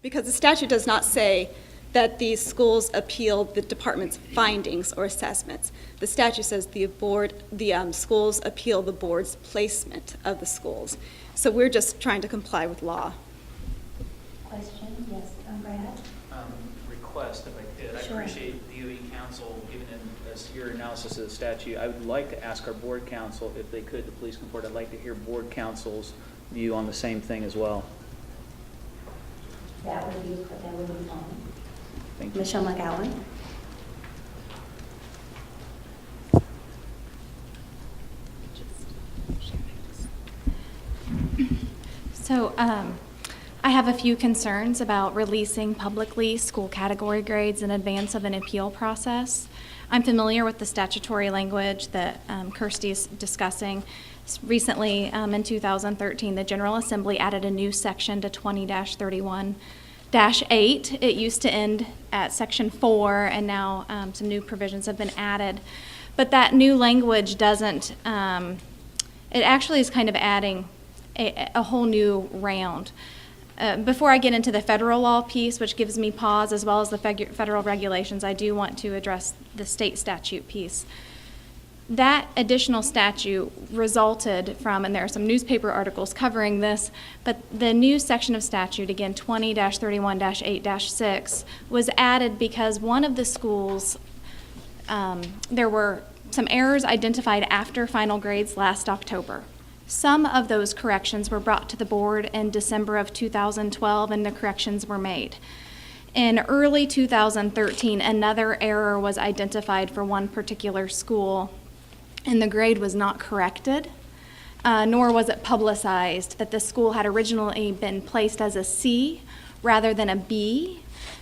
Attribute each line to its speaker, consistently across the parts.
Speaker 1: Because the statute does not say that the schools appeal the department's findings or assessments. The statute says the schools appeal the board's placement of the schools. So we're just trying to comply with law.
Speaker 2: Question? Yes, Brad?
Speaker 3: Request, if I could.
Speaker 2: Sure.
Speaker 3: I appreciate DOE counsel giving us your analysis of the statute. I would like to ask our board counsel, if they could, to please come forward. I'd like to hear board counsel's view on the same thing as well.
Speaker 2: That would be fine.
Speaker 3: Thank you.
Speaker 2: Michelle McGowan?
Speaker 4: So I have a few concerns about releasing publicly school category grades in advance of an appeal process. I'm familiar with the statutory language that Kirsty is discussing. Recently, in 2013, the General Assembly added a new section to 20-31-8. It used to end at Section 4, and now some new provisions have been added. But that new language doesn't, it actually is kind of adding a whole new round. Before I get into the federal law piece, which gives me pause, as well as the federal regulations, I do want to address the state statute piece. That additional statute resulted from, and there are some newspaper articles covering this, but the new section of statute, again 20-31-8-6, was added because one of the schools, there were some errors identified after final grades last October. Some of those corrections were brought to the board in December of 2012, and the corrections were made. In early 2013, another error was identified for one particular school, and the grade was not corrected, nor was it publicized that the school had originally been placed as a C rather than a B,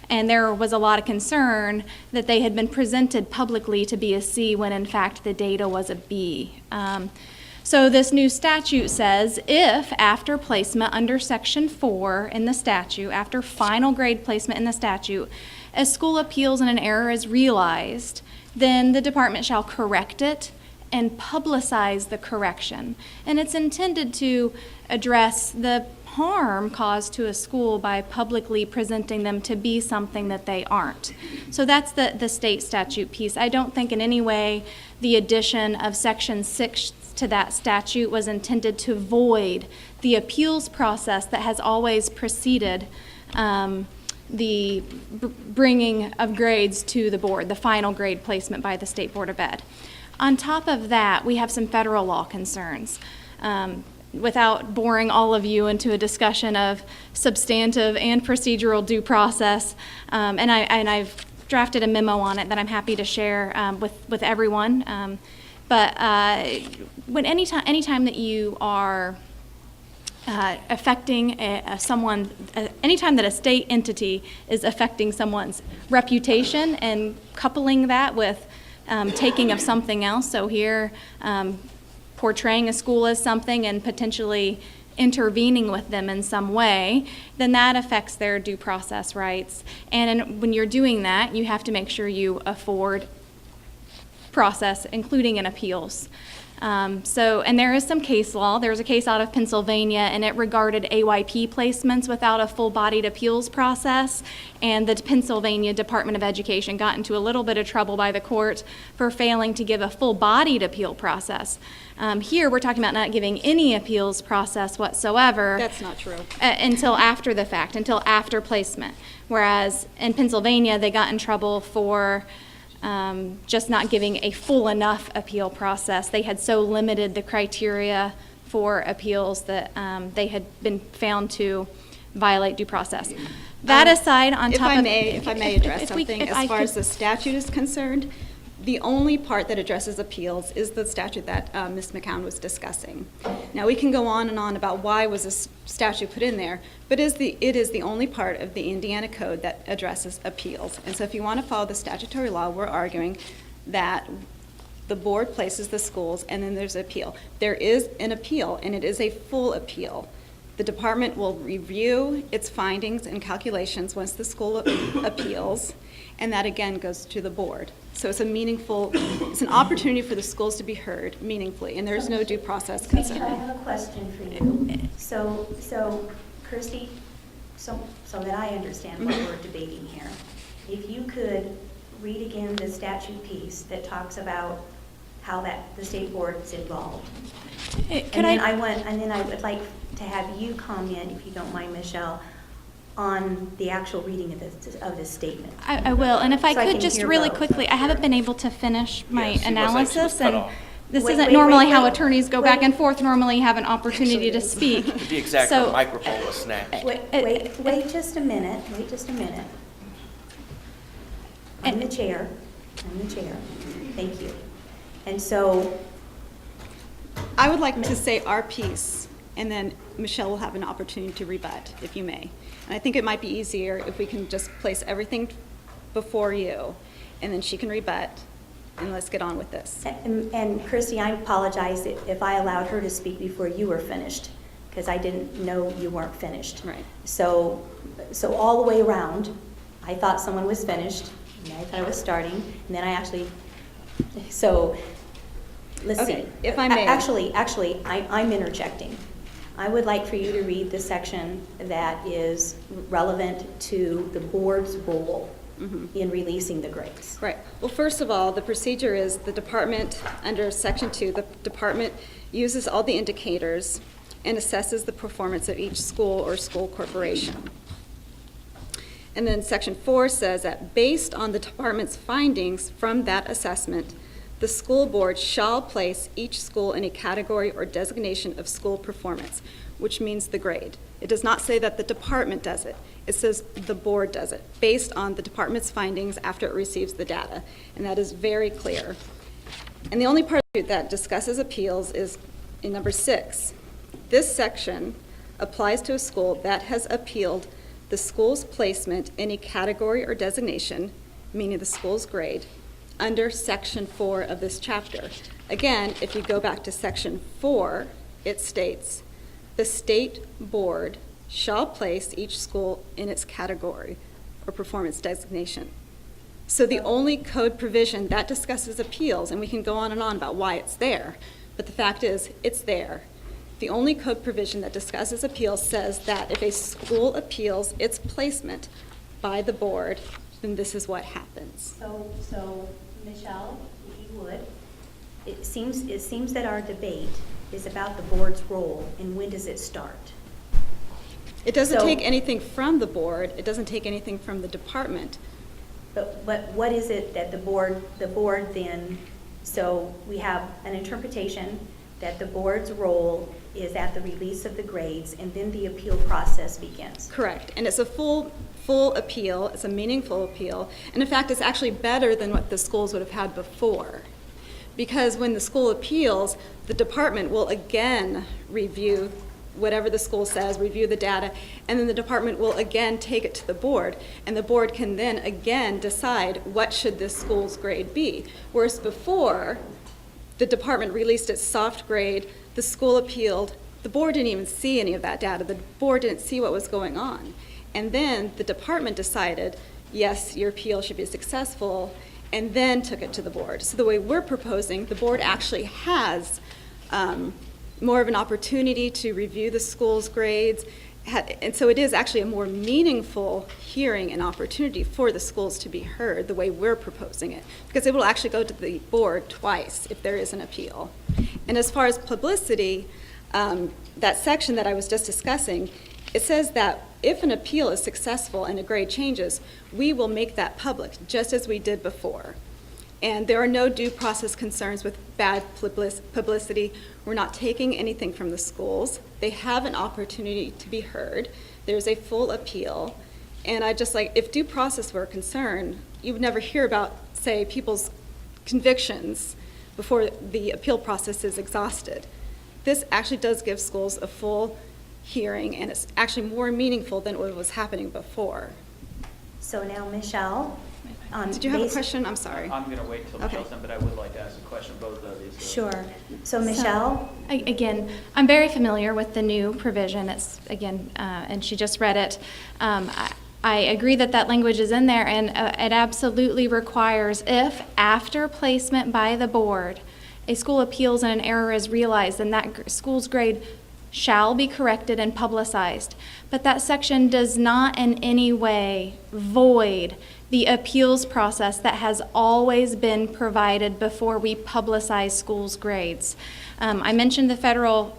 Speaker 4: and there was a lot of concern that they had been presented publicly to be a C when in fact the data was a B. So this new statute says if after placement under Section 4 in the statute, after final grade placement in the statute, a school appeals and an error is realized, then the department shall correct it and publicize the correction. And it's intended to address the harm caused to a school by publicly presenting them to be something that they aren't. So that's the state statute piece. I don't think in any way the addition of Section 6 to that statute was intended to void the appeals process that has always preceded the bringing of grades to the board, the final grade placement by the State Board of Ed. On top of that, we have some federal law concerns. Without boring all of you into a discussion of substantive and procedural due process, and I've drafted a memo on it that I'm happy to share with everyone. But anytime that you are affecting anytime that a state entity is affecting someone's reputation and coupling that with taking of something else, so here portraying a school as something and potentially intervening with them in some way, then that affects their due process rights. And when you're doing that, you have to make sure you afford process, including in appeals. And there is some case law. There's a case out of Pennsylvania, and it regarded AYP placements without a full-bodied appeals process, and the Pennsylvania Department of Education got into a little bit of trouble by the court for failing to give a full-bodied appeal process. Here, we're talking about not giving any appeals process whatsoever.
Speaker 1: That's not true.
Speaker 4: Until after the fact, until after placement. Whereas in Pennsylvania, they got in trouble for just not giving a full enough appeal process. They had so limited the criteria for appeals that they had been found to violate due process. That aside, on top of...
Speaker 1: If I may address something, as far as the statute is concerned, the only part that addresses appeals is the statute that Ms. McCown was discussing. Now, we can go on and on about why was this statute put in there, but it is the only part of the Indiana Code that addresses appeals. And so if you want to follow the statutory law, we're arguing that the board places the schools and then there's an appeal. There is an appeal, and it is a full appeal. The department will review its findings and calculations once the school appeals, and that again goes to the board. So it's it's an opportunity for the schools to be heard meaningfully, and there's no due process concern.
Speaker 2: I have a question for you. So Kirsty, So that I understand what we're debating here, if you could read again the statute piece that talks about how the state board is involved.
Speaker 4: Could
Speaker 2: And then I would like to have you comment, if you don't mind, Michelle, on the actual reading of the statement.
Speaker 4: I will, and if I
Speaker 2: So I
Speaker 4: could
Speaker 2: can
Speaker 4: just
Speaker 2: hear
Speaker 4: really
Speaker 2: both.
Speaker 4: quickly, I haven't been able to finish my
Speaker 5: Yes, she was
Speaker 4: analysis,
Speaker 5: cut
Speaker 4: and
Speaker 5: off.
Speaker 4: this
Speaker 2: Wait,
Speaker 4: isn't
Speaker 2: wait,
Speaker 4: normally
Speaker 2: wait,
Speaker 4: how
Speaker 2: wait.
Speaker 4: attorneys go back
Speaker 2: Wait.
Speaker 4: and forth, normally have an opportunity to speak.
Speaker 5: To be exact,
Speaker 4: So-
Speaker 5: her microphone was snatched.
Speaker 2: Wait just a minute, I'm the chair, thank you. And so,
Speaker 1: I would like to say our piece, and then Michelle will have an opportunity to rebut, if you may. And I think it might be easier if we can just place everything before you, and then she can rebut, and let's get on with this.
Speaker 2: and Christy, I apologize if I allowed her to speak before you were finished, because I didn't know you weren't finished.
Speaker 1: Right.
Speaker 2: So all the way around, I thought someone was finished, and I thought I was starting, and then I actually, so, let's see.
Speaker 1: Okay, if I may.
Speaker 2: Actually, I'm interjecting. I would like for you to read the section that is relevant to the board's role in releasing the grades.
Speaker 1: Right. Well, first of all, the procedure is the department, under Section 2, the department uses all the indicators and assesses the performance of each school or school corporation. And then Section 4 says that based on the department's findings from that assessment, the school board shall place each school in a category or designation of school performance, which means the grade. It does not say that the department does it. It says the board does it, based on the department's findings after it receives the data. And that is very clear. And the only part that discusses appeals is in number 6. This section applies to a school that has appealed the school's placement in a category or designation, meaning the school's grade, under Section 4 of this chapter. Again, if you go back to Section 4, it states, the state board shall place each school in its category or performance designation. So the only code provision that discusses appeals, and we can go on and on about why it's there, but the fact is, it's there. The only code provision that discusses appeals says that if a school appeals its placement by the board, then this is what happens.
Speaker 2: So Michelle, if you would, it seems that our debate is about the board's role and when does it start?
Speaker 1: It doesn't
Speaker 2: So-
Speaker 1: take anything from the board, it doesn't take anything from the department.
Speaker 2: But what is it that the board then, so we have an interpretation that the board's role is at the release of the grades and then the appeal process begins.
Speaker 1: Correct, and it's a full appeal, it's a meaningful appeal, and in fact, it's actually better than what the schools would have had before. Because when the school appeals, the department will again review whatever the school says, review the data, and then the department will again take it to the board, and the board can then again decide what should this school's grade be. Whereas before, the department released its soft grade, the school appealed, the board didn't even see any of that data, the board didn't see what was going on. And then the department decided, yes, your appeal should be successful, and then took it to the board. So the way we're proposing, the board actually has more of an opportunity to review the school's grades, and so it is actually a more meaningful hearing and opportunity for the schools to be heard the way we're proposing it, because it will actually go to the board twice if there is an appeal. And as far as publicity, that section that I was just discussing, it says that if an appeal is successful and a grade changes, we will make that public, just as we did before. And there are no due process concerns with bad publicity. We're not taking anything from the schools. They have an opportunity to be heard. There's a full appeal. And I just like, if due process were a concern, you would never hear about, say, people's convictions before the appeal process is exhausted. This actually does give schools a full hearing, and it's actually more meaningful than what was happening before.
Speaker 2: So now, Michelle.
Speaker 1: Did you have a question? I'm sorry.
Speaker 3: I'm going to wait till
Speaker 1: Okay.
Speaker 3: Michelle's done, but I would like to ask a question of both of these.
Speaker 2: Sure. So Michelle?
Speaker 4: Again, I'm very familiar with the new provision. It's, again, and she just read it. I agree that that language is in there, and it absolutely requires if, after placement by the board, a school appeals and an error is realized, then that school's grade shall be corrected and publicized. But that section does not in any way void the appeals process that has always been provided before we publicize schools' grades. I mentioned the federal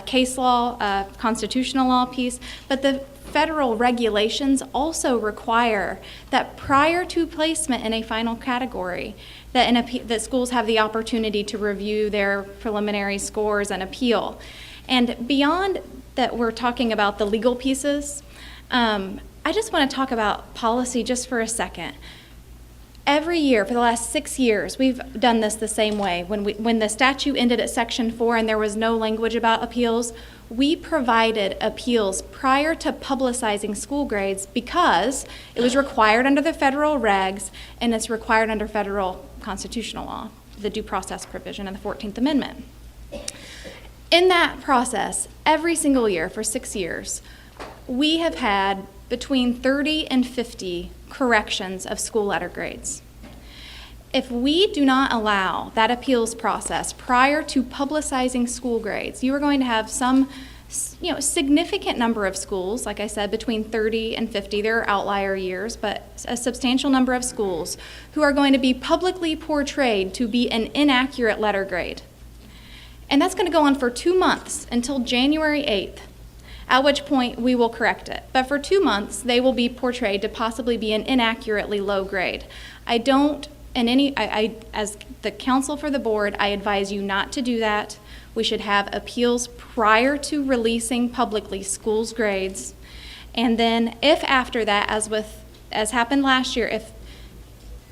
Speaker 4: case law, constitutional law piece, but the federal regulations also require that prior to placement in a final category, that schools have the opportunity to review their preliminary scores and appeal. And beyond that, we're talking about the legal pieces. I just want to talk about policy just for a second. Every year for the last 6 years, we've done this the same way. When the statute ended at Section 4 and there was no language about appeals, we provided appeals prior to publicizing school grades because it was required under the federal regs and it's required under federal constitutional law, the due process provision in the 14th Amendment. In that process, every single year for 6 years, we have had between 30 and 50 corrections of school letter grades. If we do not allow that appeals process prior to publicizing school grades, you are going to have some significant number of schools, like I said, between 30 and 50, there are outlier years, but a substantial number of schools who are going to be publicly portrayed to be an inaccurate letter grade. And that's going to go on for 2 months until January 8th, at which point we will correct it. But for 2 months, they will be portrayed to possibly be an inaccurately low grade. I don't, as the counsel for the board, I advise you not to do that. We should have appeals prior to releasing publicly schools' grades. And then if after that, as happened last year, if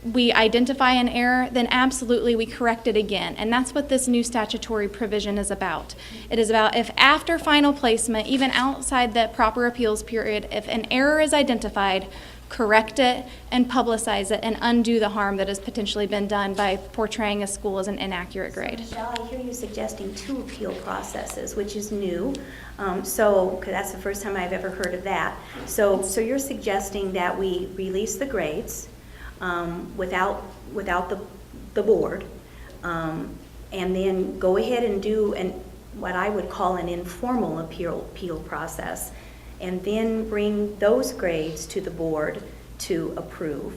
Speaker 4: we identify an error, then absolutely we correct it again. And that's what this new statutory provision is about. It is about if after final placement, even outside the proper appeals period, if an error is identified, correct it and publicize it and undo the harm that has potentially been done by portraying a school as an inaccurate grade.
Speaker 2: So, Michelle, I hear you suggesting 2 appeal processes, which is new. Because that's the first time I've ever heard of that. So you're suggesting that we release the grades without the board, and then go ahead and do what I would call an informal appeal process, and then bring those grades to the board to approve,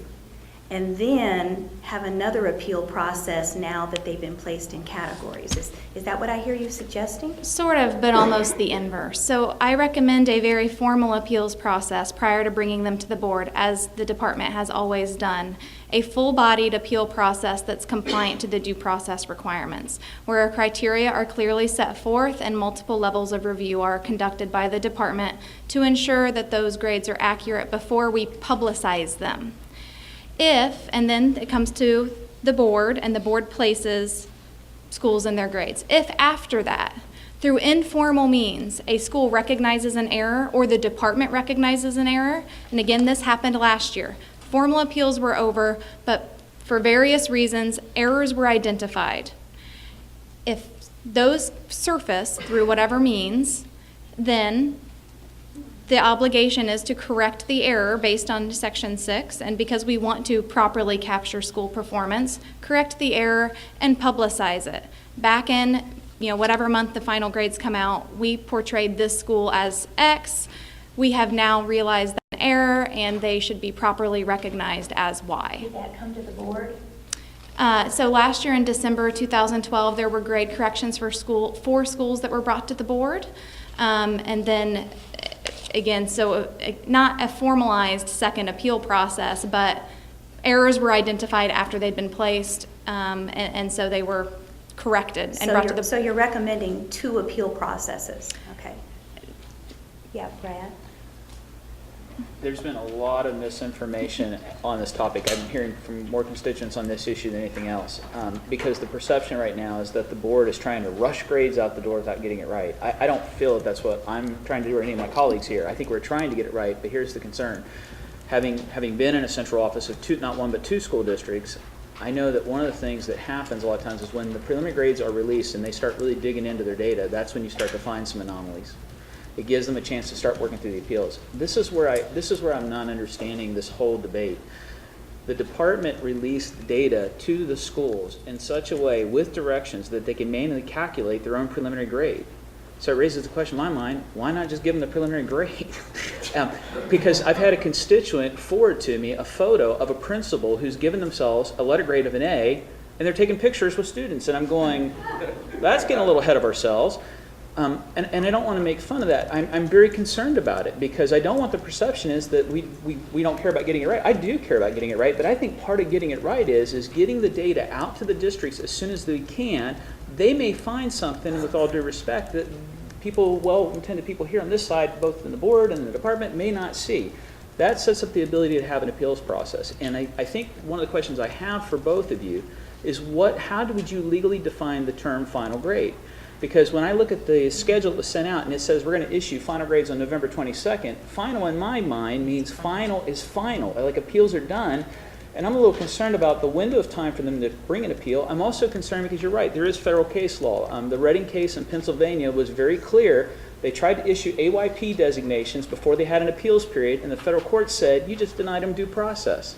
Speaker 2: and then have another appeal process now that they've been placed in categories. Is that what I hear you suggesting?
Speaker 4: Sort of, but almost the inverse. So I recommend a very formal appeals process prior to bringing them to the board, as the department has always done. A full-bodied appeal process that's compliant to the due process requirements, where our criteria are clearly set forth and multiple levels of review are conducted by the department to ensure that those grades are accurate before we publicize them. And then it comes to the board, and the board places schools in their grades. If after that, through informal means, a school recognizes an error or the department recognizes an error, and again, this happened last year. Formal appeals were over, but for various reasons, errors were identified. If those surface through whatever means, then the obligation is to correct the error based on Section 6, and because we want to properly capture school performance, correct the error and publicize it. Back in, whatever month the final grades come out, we portrayed this school as X. We have now realized that an error, and they should be properly recognized as Y.
Speaker 2: Did that come to the board?
Speaker 4: So last year in December 2012, there were grade corrections for 4 schools that were brought to the board. And then, again, so not a formalized second appeal process, but errors were identified after they'd been placed, and so they were corrected and brought to the board.
Speaker 2: So you're recommending 2 appeal processes? Okay. Yeah, Brad?
Speaker 3: There's been a lot of misinformation on this topic. I'm hearing from more constituents on this issue than anything else, because the perception right now is that the board is trying to rush grades out the door without getting it right. I don't feel that that's what I'm trying to do or any of my colleagues here. I think we're trying to get it right, but here's the concern. Having been in a central office of not 1 but 2 school districts, I know that one of the things that happens a lot of times is when the preliminary grades are released and they start really digging into their data, that's when you start to find some anomalies. It gives them a chance to start working through the appeals. This is where I'm not understanding this whole debate. The department released data to the schools in such a way with directions that they can manually calculate their own preliminary grade. So it raises the question in my mind, why not just give them the preliminary grade? Because I've had a constituent forward to me a photo of a principal who's given themselves a letter grade of an A, and they're taking pictures with students, and I'm going, that's getting a little ahead of ourselves. And I don't want to make fun of that. I'm very concerned about it, because I don't want the perception is that we don't care about getting it right. I do care about getting it right, but I think part of getting it right is getting the data out to the districts as soon as they can. They may find something, with all due respect, that people, well-intended people here on this side, both in the board and the department, may not see. That sets up the ability to have an appeals process. And I think one of the questions I have for both of you is how would you legally define the term final grade? Because when I look at the schedule that was sent out and it says we're going to issue final grades on November 22nd, final in my mind means final is final, like appeals are done. And I'm a little concerned about the window of time for them to bring an appeal. I'm also concerned because you're right, there is federal case law. The Redding case in Pennsylvania was very clear. They tried to issue AYP designations before they had an appeals period, and the federal court said, you just denied them due process.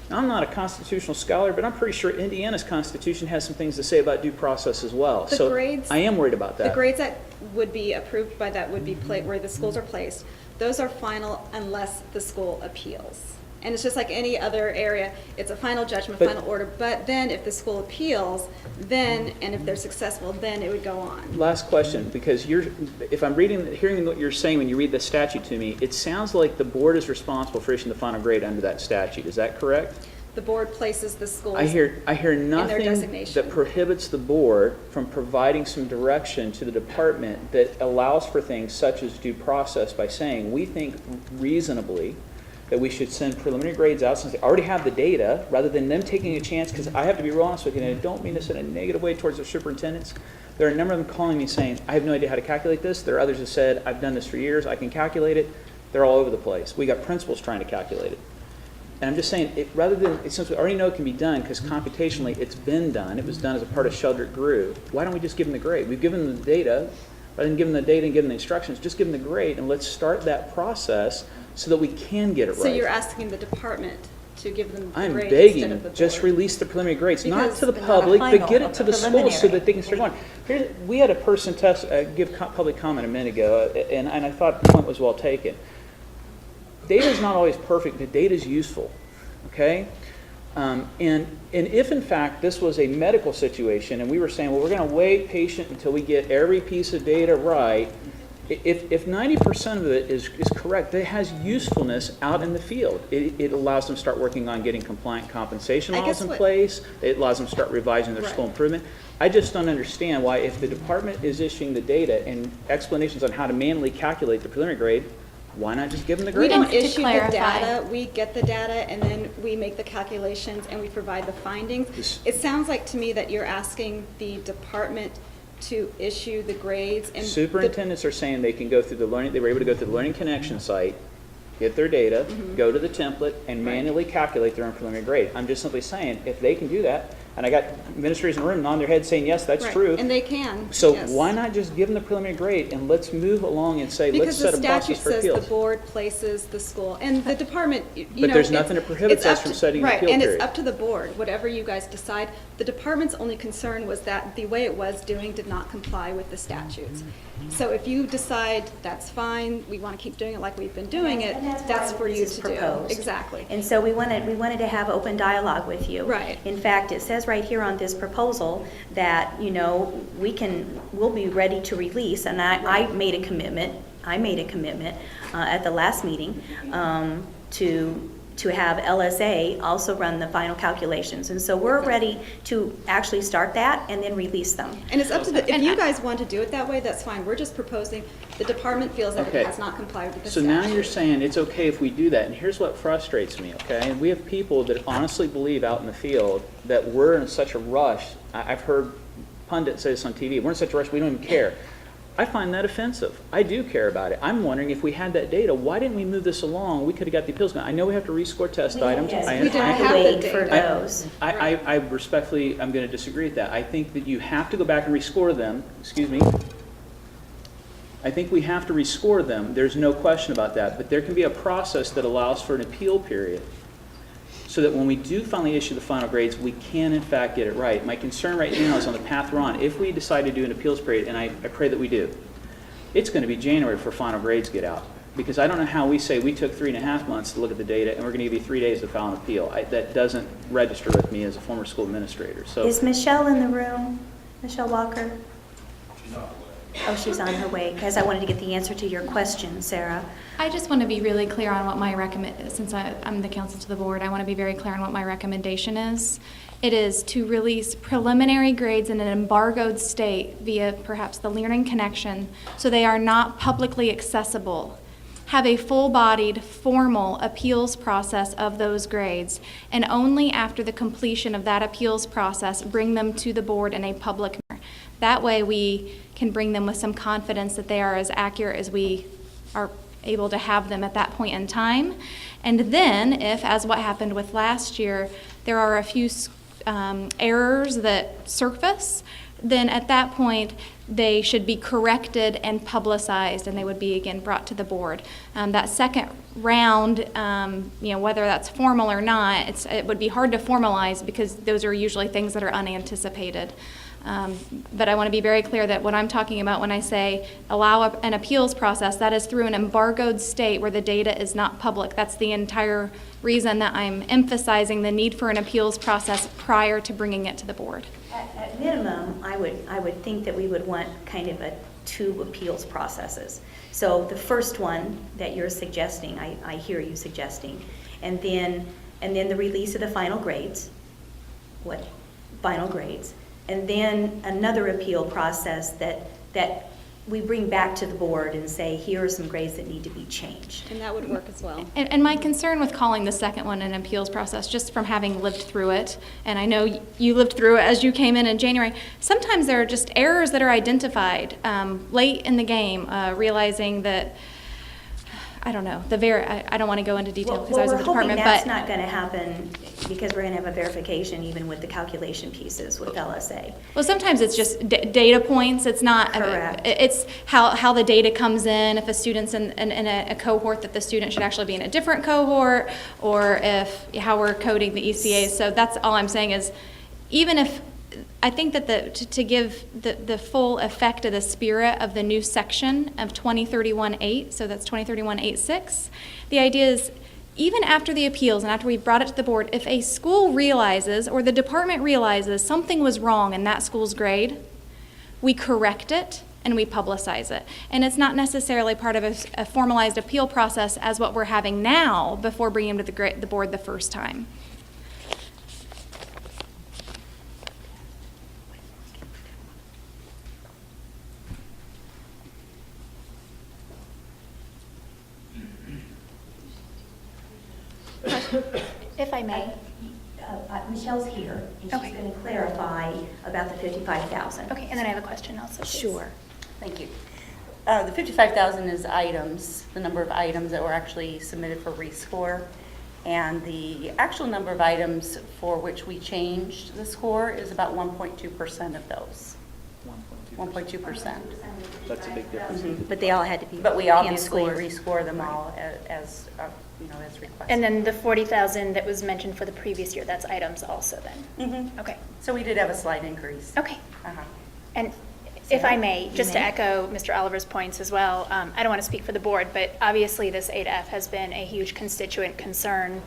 Speaker 3: Now, I'm not a constitutional scholar, but I'm pretty sure Indiana's constitution has some things to say about due process as well.
Speaker 1: The
Speaker 3: So
Speaker 1: grades-
Speaker 3: I am worried about that.
Speaker 1: The grades that would be approved by that would be where the schools are placed. Those are final unless the school appeals. And it's just like any other area, it's a final judgment,
Speaker 3: But-
Speaker 1: final order. But then if the school appeals, then, and if they're successful, then it would go on.
Speaker 3: Last question, because if I'm hearing what you're saying when you read the statute to me, it sounds like the board is responsible for issuing the final grade under that statute. Is that correct?
Speaker 1: The board places the schools.
Speaker 3: I hear nothing
Speaker 1: designation.
Speaker 3: that prohibits the board from providing some direction to the department that allows for things such as due process by saying, we think reasonably that we should send preliminary grades out since they already have the data, rather than them taking a chance, because I have to be real honest with you, and I don't mean this in a negative way towards the superintendents. There are a number of them calling me saying, I have no idea how to calculate this. There are others who said, I've done this for years, I can calculate it. They're all over the place. We got principals trying to calculate it. And I'm just saying, since we already know it can be done, because computationally it's been done, it was done as a part of Sheldrick Grew, why don't we just give them the grade? We've given them the data, rather than give them the data and give them the instructions, just give them the grade, and let's start that process so that we can get it right.
Speaker 1: So you're asking the department to give them the
Speaker 3: I'm
Speaker 1: grade instead of the
Speaker 3: begging,
Speaker 1: board?
Speaker 3: just release the preliminary grades, not
Speaker 1: Because
Speaker 3: to the
Speaker 1: they're not
Speaker 3: public, but
Speaker 5: final,
Speaker 3: get it to the schools so
Speaker 5: preliminary.
Speaker 3: that they can start going. We had a person give public comment a minute ago, and I thought the point was well taken. Data is not always perfect, but data is useful, okay? And if in fact this was a medical situation and we were saying, well, we're going to wait patient until we get every piece of data right, if 90% of it is correct, it has usefulness out in the field. It allows them to start working on getting compliant compensation
Speaker 1: I
Speaker 3: models
Speaker 1: guess
Speaker 3: in
Speaker 1: what-
Speaker 3: place. It allows them to start revising their
Speaker 1: Right.
Speaker 3: school improvement. I just don't understand why, if the department is issuing the data and explanations on how to manually calculate the preliminary grade, why not just give them the
Speaker 1: We
Speaker 3: grade?
Speaker 1: don't
Speaker 4: To
Speaker 1: issue the
Speaker 4: clarify.
Speaker 1: data, we get the data, and then we make the calculations, and we provide the findings.
Speaker 3: This-
Speaker 1: It sounds like to me that you're asking the department to issue the grades, and. the-
Speaker 3: Superintendents are saying they can go through they were able to go through the Learning Connection site, get their data, go to the template, and manually calculate their own preliminary grade. I'm just simply saying, if they can do that, and I got administrators in the room nodding their head saying, yes, that's
Speaker 1: Right,
Speaker 3: true.
Speaker 1: And they can.
Speaker 3: So
Speaker 1: yes.
Speaker 3: why not just give them the preliminary grade and let's move along and say, let's
Speaker 1: Because the
Speaker 3: set a process
Speaker 1: statute
Speaker 3: for
Speaker 1: says the
Speaker 3: appeals?
Speaker 1: board places the school, and the department, you know.
Speaker 3: But there's
Speaker 1: it's-
Speaker 3: nothing that prohibits
Speaker 1: it's
Speaker 3: us
Speaker 1: up
Speaker 3: from
Speaker 1: to-
Speaker 3: setting an appeal
Speaker 1: Right, and
Speaker 3: period.
Speaker 1: it's up to the board, whatever you guys decide. The department's only concern was that the way it was doing did not comply with the statutes. So if you decide that's fine, we want to keep doing it like we've been doing it,
Speaker 2: And that's
Speaker 1: that's
Speaker 2: why
Speaker 1: for
Speaker 2: this
Speaker 1: you
Speaker 2: is
Speaker 1: to do.
Speaker 2: proposed.
Speaker 1: Exactly.
Speaker 2: And so we wanted to have open dialogue with you.
Speaker 1: Right.
Speaker 2: In fact, it says right here on this proposal that, we'll be ready to release, and I made a commitment at the last meeting to have LSA also run the final calculations. And so we're ready to actually start that and then release them.
Speaker 1: And it's up to if
Speaker 4: And
Speaker 1: you
Speaker 4: I-
Speaker 1: guys want to do it that way, that's fine. We're just proposing, the department feels that
Speaker 3: Okay.
Speaker 1: it has not complied with the
Speaker 3: So
Speaker 1: statute.
Speaker 3: now you're saying it's okay if we do that, and here's what frustrates me, okay? And we have people that honestly believe out in the field that we're in such a rush. I've heard pundits say this on TV, we're in such a rush, we don't even care. I find that offensive. I do care about it. I'm wondering if we had that data, why didn't we move this along? We could have got the appeals going. I know we have to rescore test items.
Speaker 2: Yes,
Speaker 3: I
Speaker 2: we
Speaker 1: didn't
Speaker 2: have
Speaker 1: have
Speaker 2: to
Speaker 1: the
Speaker 2: wait for
Speaker 1: data.
Speaker 2: those.
Speaker 3: I respectfully, I'm going to disagree with that. I think that you have to go back and rescore them, I think we have to rescore them, there's no question about that, but there can be a process that allows for an appeal period so that when we do finally issue the final grades, we can in fact get it right. My concern right now is on the path we're on. If we decide to do an appeals period, and I pray that we do, it's going to be January before final grades get out. Because I don't know how we say we took 3.5 months to look at the data and we're going to give you 3 days to file an appeal. That doesn't register with me as a former school administrator. So
Speaker 2: Is Michelle in the room? Michelle Walker? Oh, she's on her way, because I wanted to get the answer to your question, Sarah.
Speaker 4: I just want to be really clear on what my since I'm the counsel to the board, I want to be very clear on what my recommendation is. It is to release preliminary grades in an embargoed state via perhaps the Learning Connection, so they are not publicly accessible. Have a full-bodied, formal appeals process of those grades, and only after the completion of that appeals process, bring them to the board in a public manner. That way, we can bring them with some confidence that they are as accurate as we are able to have them at that point in time. And then, if, as what happened with last year, there are a few errors that surface, then at that point, they should be corrected and publicized, and they would be again brought to the board. That second round, whether that's formal or not, it would be hard to formalize because those are usually things that are unanticipated. But I want to be very clear that what I'm talking about when I say allow an appeals process, that is through an embargoed state where the data is not public. That's the entire reason that I'm emphasizing the need for an appeals process prior to bringing it to the board.
Speaker 2: At minimum, I would think that we would want kind of two appeals processes. So the first one that you're suggesting, I hear you suggesting, and then the release of the final grades, and then another appeal process that we bring back to the board and say, here are some grades that need to be changed.
Speaker 1: And that would work as well.
Speaker 4: And my concern with calling the second one an appeals process, just from having lived through it, and I know you lived through it as you came in January, sometimes there are just errors that are identified late in the game, realizing that, I don't know, I don't want to go into detail because I was in the department,
Speaker 2: we're hoping
Speaker 4: but
Speaker 2: that's not going to happen because we're going to have a verification even with the calculation pieces with LSA.
Speaker 4: well, sometimes it's just data points. It's not.
Speaker 2: Correct.
Speaker 4: It's how the data comes in. If a student's in a cohort that the student should actually be in a different cohort, or how we're coding the ECAs. So that's all I'm saying is, even if I think that to give the full effect of the spirit of the new section of 2031-8, so that's 2031-8-6, the idea is, even after the appeals and after we've brought it to the board, if a school realizes or the department realizes something was wrong in that school's grade, we correct it and we publicize it. And it's not necessarily part of a formalized appeal process as what we're having now before bringing them to the board the first time. If I may.
Speaker 2: Michelle's here, and she's
Speaker 5: Okay.
Speaker 2: going to clarify about the 55,000.
Speaker 5: Okay, and then I have a question also, please.
Speaker 6: Thank you. The 55,000 is items, the number of items that were actually submitted for rescore. And the actual number of items for which we changed the score is about 1.2% of those. 1.2%.
Speaker 3: that's a big difference.
Speaker 2: But they all had to be
Speaker 6: But we obviously
Speaker 2: hand-scored.
Speaker 6: rescore them all as requested.
Speaker 5: And then the 40,000 that was mentioned for the previous year, that's items also then?
Speaker 6: Mhm.
Speaker 5: Okay,
Speaker 6: So we did have a slight increase.
Speaker 5: okay.
Speaker 6: Uh-huh.
Speaker 5: And if I may,
Speaker 2: You
Speaker 5: just to
Speaker 2: may.
Speaker 5: echo Mr. Oliver's points as well, I don't want to speak for the board, but obviously this 8F has been a huge constituent concern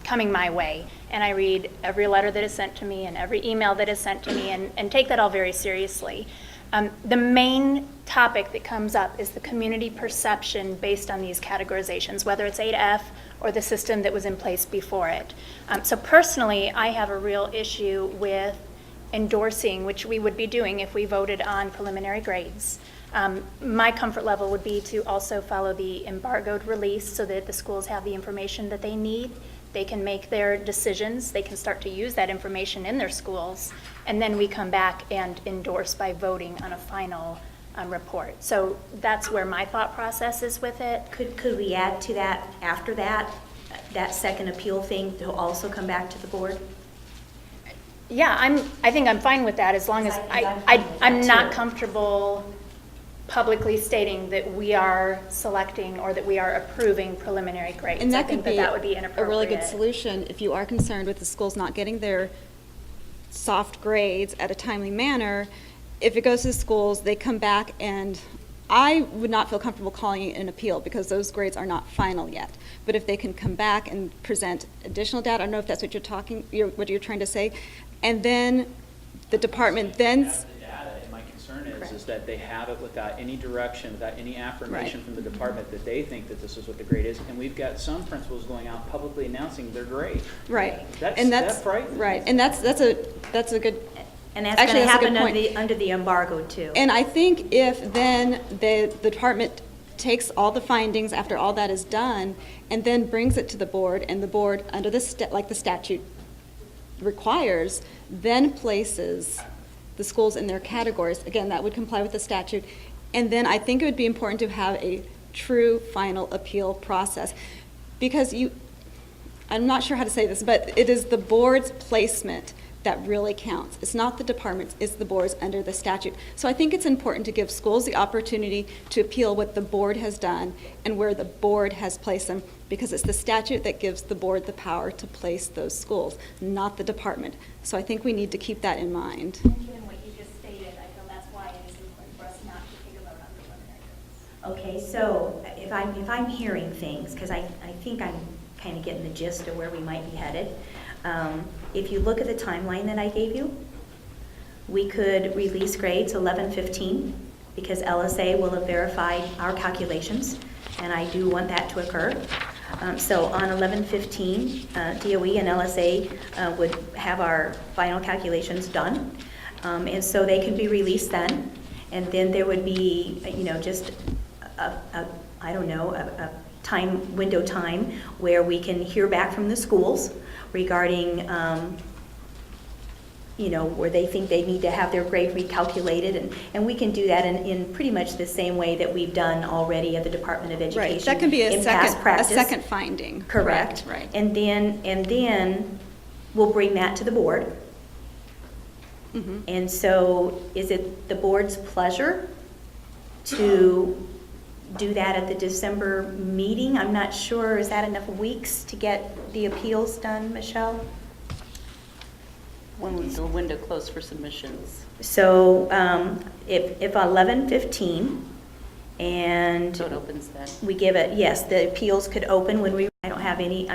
Speaker 5: coming my way. And I read every letter that is sent to me and every email that is sent to me and take that all very seriously. The main topic that comes up is the community perception based on these categorizations, whether it's 8F or the system that was in place before it. So personally, I have a real issue with endorsing, which we would be doing if we voted on preliminary grades. My comfort level would be to also follow the embargoed release so that the schools have the information that they need. They can make their decisions, they can start to use that information in their schools, and then we come back and endorse by voting on a final report. So that's where my thought process is with it.
Speaker 2: Could we add to that after that second appeal thing to also come back to the board?
Speaker 5: Yeah, I think I'm fine with that as long as
Speaker 2: I'm fine with that
Speaker 5: I'm not
Speaker 2: too.
Speaker 5: comfortable publicly stating that we are selecting or that we are approving preliminary grades.
Speaker 1: And
Speaker 5: I
Speaker 1: that
Speaker 5: think
Speaker 1: could be
Speaker 5: that would be
Speaker 1: a
Speaker 5: inappropriate.
Speaker 1: really good solution if you are concerned with the schools not getting their soft grades at a timely manner. If it goes to the schools, they come back and I would not feel comfortable calling it an appeal because those grades are not final yet. But if they can come back and present additional data, I don't know if that's what what you're trying to say, and then the department then.
Speaker 3: Have the data, and my concern is that they have it without any direction, without any affirmation
Speaker 1: Right.
Speaker 3: from the department that they think that this is what the grade is, and we've got some principals going out publicly announcing their grade.
Speaker 1: Right.
Speaker 3: That's,
Speaker 1: And
Speaker 3: that frightens me.
Speaker 1: Right, and that's a good.
Speaker 2: And that's
Speaker 1: Actually,
Speaker 2: going to
Speaker 1: that's a good
Speaker 2: happen
Speaker 1: point.
Speaker 2: under the embargo, too.
Speaker 1: And I think if then the department takes all the findings after all that is done and then brings it to the board, and the board, under like the statute requires, then places the schools in their categories, again, that would comply with the statute. And then I think it would be important to have a true final appeal process. Because I'm not sure how to say this, but it is the board's placement that really counts. It's not the department's, it's the board's under the statute. So I think it's important to give schools the opportunity to appeal what the board has done and where the board has placed them, because it's the statute that gives the board the power to place those schools, not the department. So I think we need to keep that in mind.
Speaker 5: Given what you just stated, I feel that's why it is important for us not to take a vote on preliminary.
Speaker 2: Okay, so if I'm hearing things, because I think I'm kind of getting the gist of where we might be headed. If you look at the timeline that I gave you, we could release grades 11-15 because LSA will have verified our calculations, and I do want that to occur. So on 11-15, DOE and LSA would have our final calculations done, and so they can be released then. And then there would be, just a window time where we can hear back from the schools regarding, where they think they need to have their grade recalculated. And we can do that in pretty much the same way that we've done already at the Department of Education.
Speaker 1: Right, that can be a
Speaker 2: in past practice.
Speaker 1: second finding.
Speaker 2: Correct.
Speaker 1: Right.
Speaker 2: And then we'll bring that to the board.
Speaker 1: Mhm.
Speaker 2: And so is it the board's pleasure to do that at the December meeting? I'm not sure, is that enough weeks to get the appeals done, Michelle?
Speaker 6: When was the window closed for submissions?
Speaker 2: So if 11-15 and
Speaker 6: So it opens then?
Speaker 2: we give it, yes, the appeals could open when I don't have any,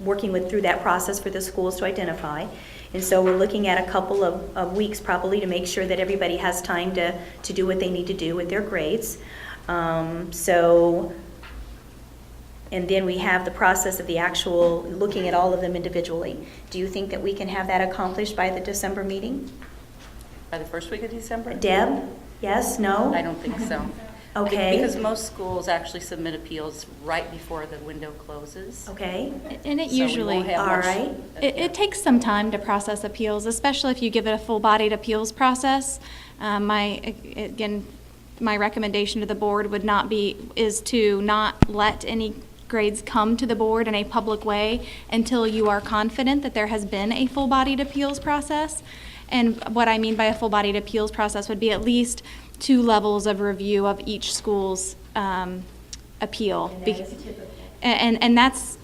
Speaker 2: working through that process for the schools to identify. And so we're looking at a couple of weeks probably to make sure that everybody has time to do what they need to do with their grades. And then we have the process of the actual, looking at all of them individually. Do you think that we can have that accomplished by the December meeting?
Speaker 6: By the first week of December?
Speaker 2: Deb, yes, no?
Speaker 6: I don't think so.
Speaker 2: Okay.
Speaker 6: Because most schools actually submit appeals right before the window closes.
Speaker 2: Okay,
Speaker 4: And it
Speaker 6: So we
Speaker 4: usually,
Speaker 6: won't have
Speaker 2: all
Speaker 6: much-
Speaker 2: right.
Speaker 4: it takes some time to process appeals, especially if you give it a full-bodied appeals process. My recommendation to the board is to not let any grades come to the board in a public way until you are confident that there has been a full-bodied appeals process. And what I mean by a full-bodied appeals process would be at least 2 levels of review of each school's appeal.
Speaker 2: And that is typical.
Speaker 4: And that's,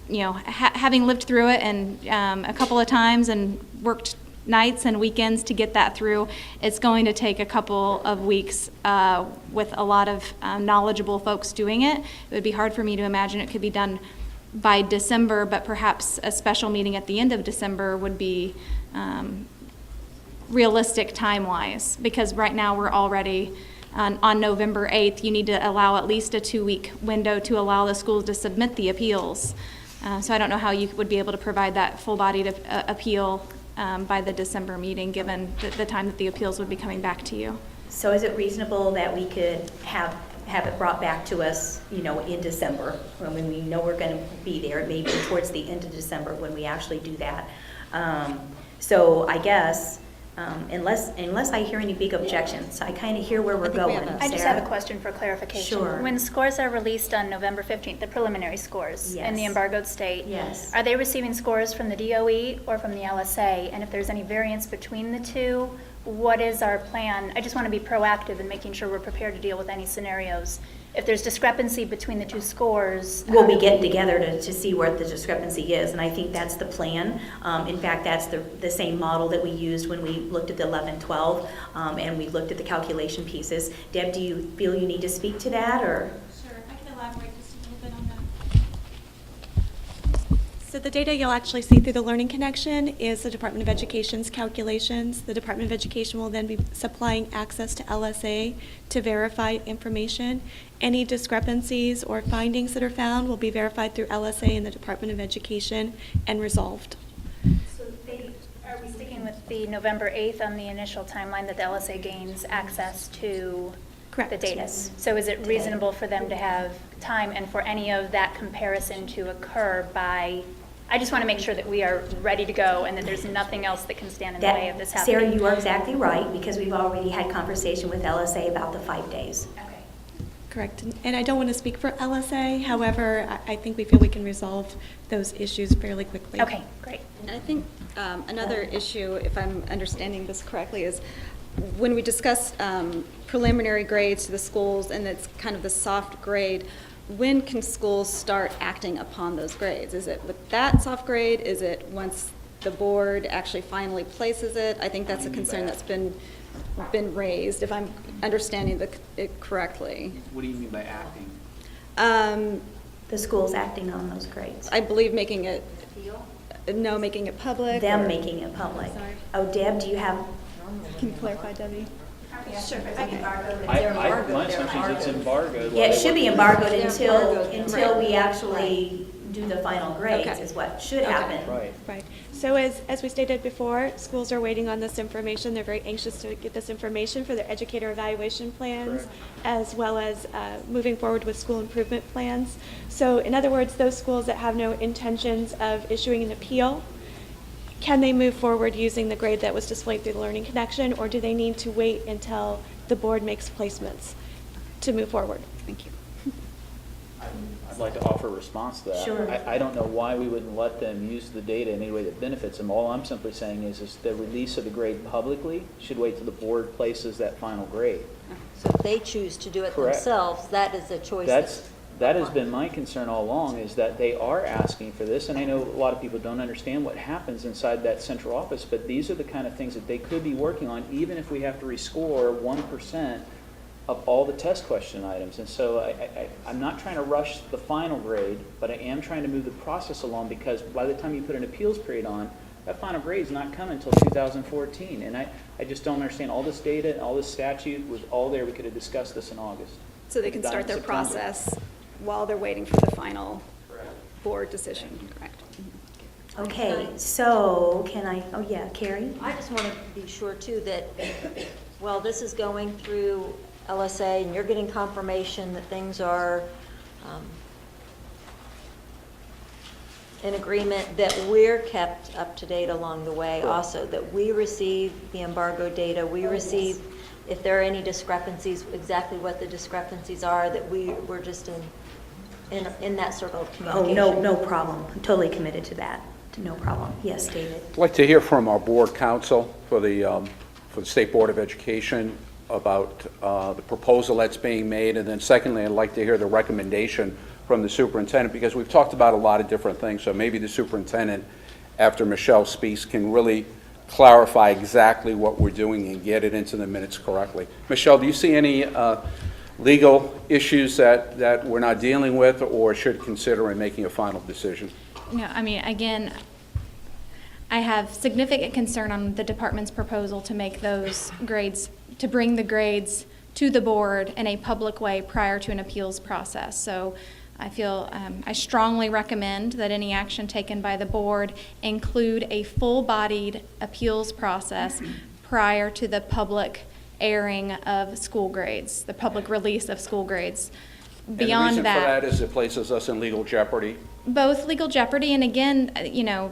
Speaker 4: having lived through it and a couple of times and worked nights and weekends to get that through, it's going to take a couple of weeks with a lot of knowledgeable folks doing it. It would be hard for me to imagine it could be done by December, but perhaps a special meeting at the end of December would be realistic time-wise, because right now we're already on November 8th. You need to allow at least a 2-week window to allow the schools to submit the appeals. So I don't know how you would be able to provide that full-bodied appeal by the December meeting, given the time that the appeals would be coming back to you.
Speaker 2: So is it reasonable that we could have it brought back to us, in December, when we know we're going to be there, maybe towards the end of December when we actually do that? So I guess, unless I hear any big objections, I kind of hear where we're
Speaker 1: I think we
Speaker 2: going.
Speaker 1: have a-
Speaker 5: I just
Speaker 2: Sarah?
Speaker 5: have a question for clarification.
Speaker 2: Sure.
Speaker 5: When scores are released on November 15th, the preliminary scores in the
Speaker 2: Yes.
Speaker 5: embargoed state,
Speaker 2: Yes.
Speaker 5: are they receiving scores from the DOE or from the LSA? And if there's any variance between the two, what is our plan? I just want to be proactive in making sure we're prepared to deal with any scenarios. If there's discrepancy between the two scores.
Speaker 2: We'll be getting together to see where the discrepancy is, and I think that's the plan. In fact, that's the same model that we used when we looked at the 11-12, and we looked at the calculation pieces. Deb, do you feel you need to speak to that, or?
Speaker 7: Sure, I can elaborate just a little bit on that. So the data you'll actually see through the Learning Connection is the Department of Education's calculations. The Department of Education will then be supplying access to LSA to verify information. Any discrepancies or findings that are found will be verified through LSA and the Department of Education and resolved.
Speaker 5: So are we sticking with the November 8th on the initial timeline that the LSA gains access to
Speaker 7: Correct.
Speaker 5: the data?
Speaker 7: Yes.
Speaker 5: So is it reasonable for them to have time and for any of that comparison to occur by, I just want to make sure that we are ready to go and that there's nothing else that can stand in the way of this happening.
Speaker 2: Sarah, you are exactly right, because we've already had conversation with LSA about the 5 days.
Speaker 5: Okay.
Speaker 7: Correct. And I don't want to speak for LSA. However, I think we feel we can resolve those issues fairly quickly.
Speaker 5: Okay, great.
Speaker 1: And I think another issue, if I'm understanding this correctly, is when we discuss preliminary grades to the schools, and it's kind of the soft grade, when can schools start acting upon those grades? Is it with that soft grade? Is it once the board actually finally places it? I think that's a concern that's been raised, if I'm understanding it correctly.
Speaker 3: What do you mean by acting?
Speaker 2: The school's acting on those grades.
Speaker 1: I believe making it public.
Speaker 2: Them
Speaker 1: or-
Speaker 2: making it public.
Speaker 1: Sorry.
Speaker 2: Oh, Deb, do you have,
Speaker 1: Can you clarify, Debbie?
Speaker 7: Sure.
Speaker 3: My assumption is it's embargoed.
Speaker 2: yeah, it should be embargoed until
Speaker 1: Right.
Speaker 2: we actually do the final grades,
Speaker 1: Okay.
Speaker 2: is what should
Speaker 1: Okay.
Speaker 2: happen.
Speaker 3: Right.
Speaker 7: Right. So as we stated before, schools are waiting on this information. They're very anxious to get this information for their educator evaluation plans,
Speaker 3: Correct.
Speaker 7: as well as moving forward with school improvement plans. So in other words, those schools that have no intentions of issuing an appeal, can they move forward using the grade that was displayed through the Learning Connection, or do they need to wait until the board makes placements to move forward?
Speaker 1: Thank you.
Speaker 3: I'd like to offer a response to that.
Speaker 2: Sure.
Speaker 3: I don't know why we wouldn't let them use the data in any way that benefits them. All I'm simply saying is the release of the grade publicly should wait till the board places that final grade.
Speaker 8: So if they choose to do it
Speaker 3: Correct.
Speaker 8: themselves, that is a choice.
Speaker 3: That has been my concern all along, is that they are asking for this, and I know a lot of people don't understand what happens inside that central office, but these are the kind of things that they could be working on, even if we have to rescore 1% of all the test question items. And so I'm not trying to rush the final grade, but I am trying to move the process along, because by the time you put an appeals period on, that final grade is not coming until 2014. And I just don't understand. All this data and all this statute was all there. We could have discussed this in August.
Speaker 1: So they can
Speaker 3: Done in
Speaker 1: start their
Speaker 3: September.
Speaker 1: process while they're waiting for the final board decision, correct?
Speaker 2: Okay, so can I, oh yeah, Carrie?
Speaker 8: I just want to be sure too that, well, this is going through LSA and you're getting confirmation that things are in agreement, that we're kept up to date along the way also, that we receive the embargo data, we receive, if there are any discrepancies, exactly what the discrepancies are, that we're just in that circle of
Speaker 2: Oh,
Speaker 8: communication.
Speaker 2: no problem. I'm totally committed to that. No problem. Yes, David?
Speaker 9: I'd like to hear from our board counsel for the State Board of Education about the proposal that's being made, and then secondly, I'd like to hear the recommendation from the superintendent, because we've talked about a lot of different things, so maybe the superintendent, after Michelle speaks, can really clarify exactly what we're doing and get it into the minutes correctly. Michelle, do you see any legal issues that we're not dealing with or should consider in making a final decision?
Speaker 4: No, I mean, again, I have significant concern on the department's proposal to make those grades, to bring the grades to the board in a public way prior to an appeals process. So I feel, I strongly recommend that any action taken by the board include a full-bodied appeals process prior to the public airing of school grades, the public release of school grades. Beyond
Speaker 9: And the reason for that is it places us in legal jeopardy.
Speaker 4: Both legal jeopardy and, again,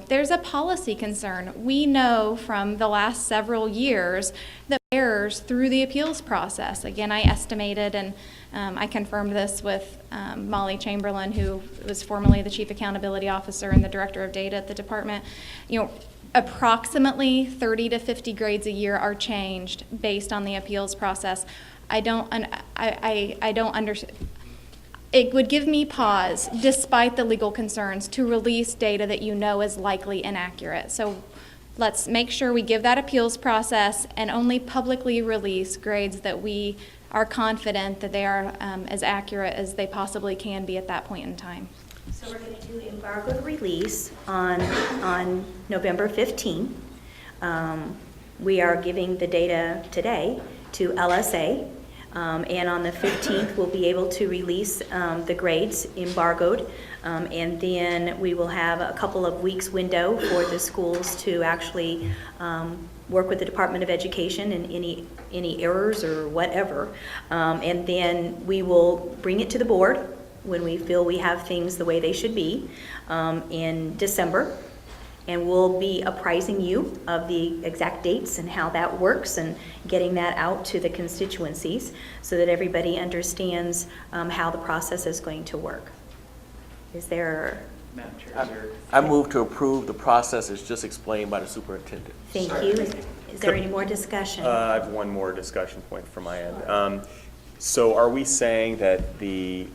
Speaker 4: there's a policy concern. We know from the last several years that errors through the appeals process. Again, I estimated, and I confirmed this with Molly Chamberlain, who was formerly the Chief Accountability Officer and the Director of Data at the department. approximately 30 to 50 grades a year are changed based on the appeals process. I don't understand. It would give me pause, despite the legal concerns, to release data that you know is likely inaccurate. So let's make sure we give that appeals process and only publicly release grades that we are confident that they are as accurate as they possibly can be at that point in time.
Speaker 2: So we're going to do embargoed release on November 15. We are giving the data today to LSA, and on the 15th, we'll be able to release the grades embargoed, and then we will have a couple of weeks window for the schools to actually work with the Department of Education and any errors or whatever, and then we will bring it to the board when we feel we have things the way they should be in December. And we'll be apprising you of the exact dates and how that works and getting that out to the constituencies so that everybody understands how the process is going to work. Is there?
Speaker 3: Madam Chair, is there?
Speaker 10: I move to approve the process as just explained by the superintendent.
Speaker 2: Thank you. Is there any more discussion?
Speaker 11: I have one more discussion point from my end. So are we saying that the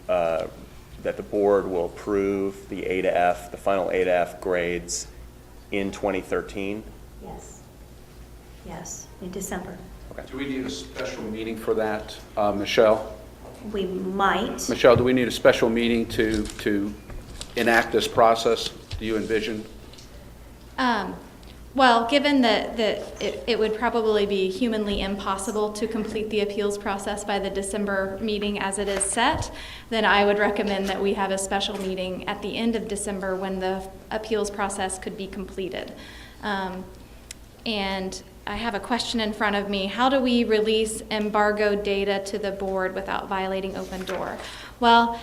Speaker 11: board will approve the A to F, the final A to F grades in 2013?
Speaker 2: Yes. Yes, in December.
Speaker 9: Do we need a special meeting for that, Michelle?
Speaker 2: We might.
Speaker 9: Michelle, do we need a special meeting to enact this process? Do you envision?
Speaker 4: Well, given that it would probably be humanly impossible to complete the appeals process by the December meeting as it is set, then I would recommend that we have a special meeting at the end of December when the appeals process could be completed. And I have a question in front of me. How do we release embargoed data to the board without violating open door? Well,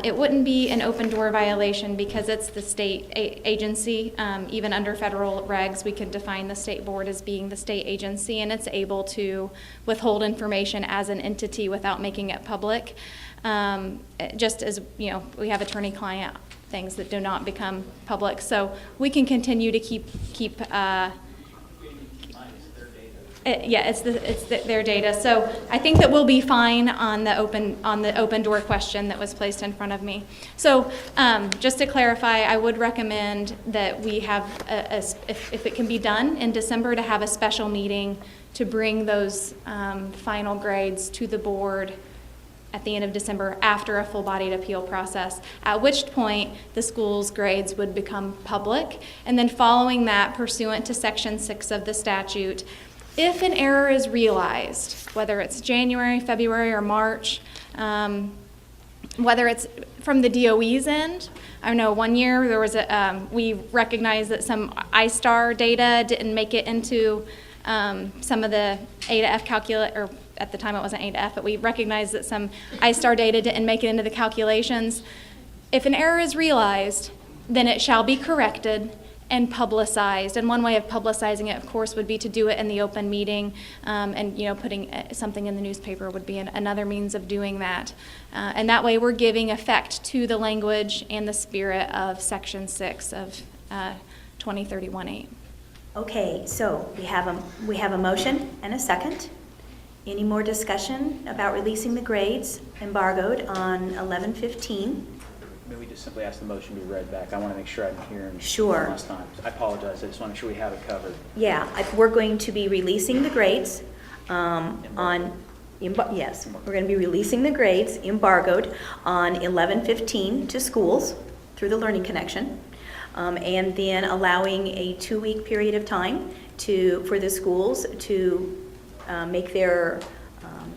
Speaker 4: it wouldn't be an open door violation because it's the state agency. Even under federal regs, we could define the state board as being the state agency, and it's able to withhold information as an entity without making it public. Just as, you know, we have attorney-client things that do not become public. So we can continue to keep it's their data. So I think that we'll be fine on the open door question that was placed in front of me. So just to clarify, I would recommend that we have, if it can be done in December, to have a special meeting to bring those final grades to the board at the end of December after a full-bodied appeal process, at which point the school's grades would become public. And then following that, pursuant to Section 6 of the statute, if an error is realized, whether it's January, February, or March, whether it's from the DOE's end, I know one year there was we recognized that some ISTAR data didn't make it into some of the A to F or at the time it wasn't A to F, but we recognized that some ISTAR data didn't make it into the calculations. If an error is realized, then it shall be corrected and publicized. And one way of publicizing it, of course, would be to do it in the open meeting, and putting something in the newspaper would be another means of doing that. And that way we're giving effect to the language and the spirit of Section 6 of 2031-8.
Speaker 2: Okay, so we have a motion and a second. Any more discussion about releasing the grades embargoed on 11/15?
Speaker 3: Maybe we just simply ask the motion to be read back. I want to make sure I'm hearing
Speaker 2: Sure.
Speaker 3: one last time. I apologize. I just want to make sure we have it covered.
Speaker 2: Yeah, we're going to be releasing the grades yes, we're going to be releasing the grades embargoed on 11/15 to schools through the Learning Connection, and then allowing a 2-week period of time for the schools to make their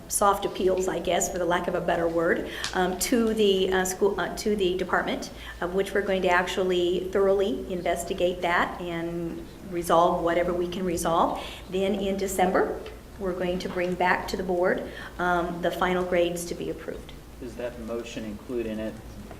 Speaker 2: soft appeals, I guess, for the lack of a better word, to the school, to the department, of which we're going to actually thoroughly investigate that and resolve whatever we can resolve. Then in December, we're going to bring back to the board the final grades to be approved.
Speaker 3: Does that motion include in it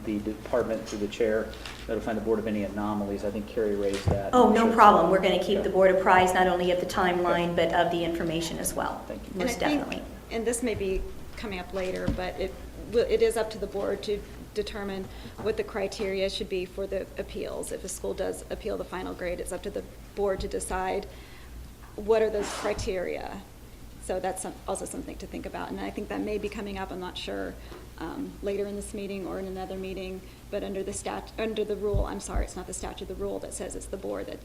Speaker 3: the department through the chair notifying the board of any anomalies? I think Carrie raised that.
Speaker 2: Oh, no problem. We're going to keep the board apprised not only of the timeline, but of the information as well.
Speaker 3: Thank you.
Speaker 2: Most definitely.
Speaker 1: And this may be coming up later, but it is up to the board to determine what the criteria should be for the appeals. If a school does appeal the final grade, it's up to the board to decide what are those criteria. So that's also something to think about. And I think that may be coming up, I'm not sure, later in this meeting or in another meeting. But under the rule, I'm sorry, it's not the statute, the rule that says it's the board that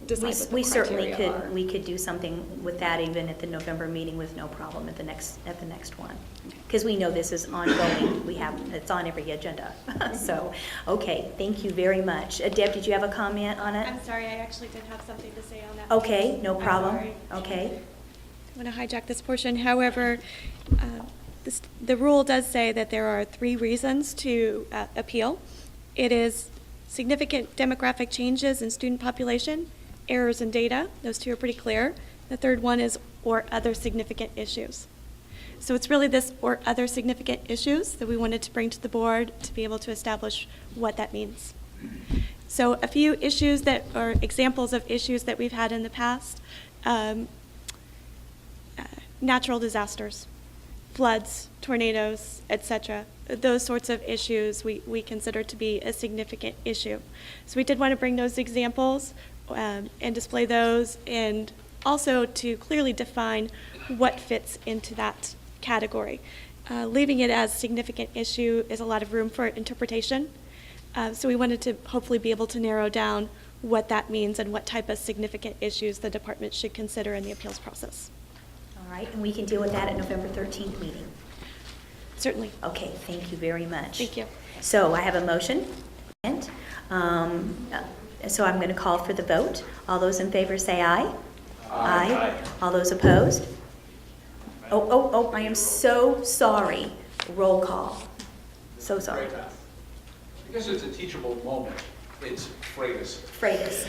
Speaker 1: decides what the
Speaker 2: We certainly
Speaker 1: criteria
Speaker 2: could,
Speaker 1: are.
Speaker 2: we could do something with that even at the November meeting with no problem at the next one. Because we know this is ongoing, it's on every agenda. So, okay, thank you very much. Deb, did you have a comment on it?
Speaker 7: I'm sorry, I actually did have something to say on that.
Speaker 2: Okay, no
Speaker 7: I'm
Speaker 2: problem.
Speaker 7: sorry.
Speaker 2: Okay.
Speaker 7: I want to hijack this portion. However, the rule does say that there are 3 reasons to appeal. It is significant demographic changes in student population, errors in data. Those 2 are pretty clear. The third one is or other significant issues. So it's really this or other significant issues that we wanted to bring to the board to be able to establish what that means. So a few issues that are examples of issues that we've had in the past. Natural disasters, floods, tornadoes, etc. Those sorts of issues we consider to be a significant issue. So we did want to bring those examples and display those, and also to clearly define what fits into that category. Leaving it as significant issue is a lot of room for interpretation. So we wanted to hopefully be able to narrow down what that means and what type of significant issues the department should consider in the appeals process.
Speaker 2: All right, and we can deal with that at November 13th meeting.
Speaker 7: Certainly.
Speaker 2: Okay, thank you very much.
Speaker 7: Thank you.
Speaker 2: So I have a motion. So I'm going to call for the vote. All those in favor say aye. Aye. All those opposed? Oh, I am so sorry. Roll call. So sorry.
Speaker 9: Because it's a teachable moment, it's Freitas.
Speaker 2: Freitas.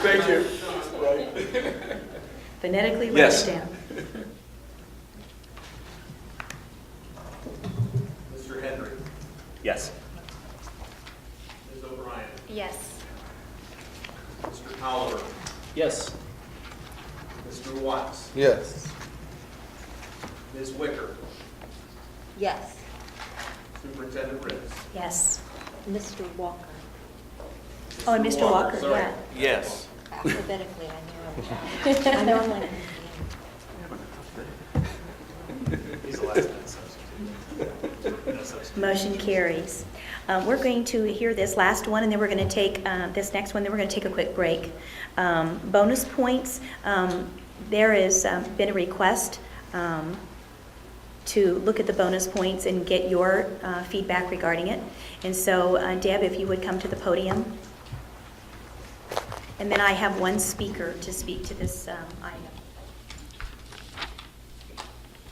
Speaker 11: Thank you.
Speaker 2: Phonetically write
Speaker 9: Yes.
Speaker 2: it down.
Speaker 10: Mr. Henry.
Speaker 11: Yes.
Speaker 10: Ms. O'Brien.
Speaker 5: Yes.
Speaker 10: Mr. Tolliver.
Speaker 3: Yes.
Speaker 10: Mr. Watts.
Speaker 12: Yes.
Speaker 10: Ms. Wicker.
Speaker 8: Yes.
Speaker 10: Superintendent Ritz.
Speaker 2: Yes.
Speaker 8: Mr. Walker.
Speaker 2: Oh, and Mr. Walker,
Speaker 10: Sorry.
Speaker 2: yeah.
Speaker 10: Yes.
Speaker 8: Alphabetically, I knew. I normally
Speaker 10: He's the last one.
Speaker 2: Motion carries. We're going to hear this last one, and then we're going to take this next one, then we're going to take a quick break. Bonus points, there has been a request to look at the bonus points and get your feedback regarding it. And so, Deb, if you would come to the podium. And then I have one speaker to speak to this item.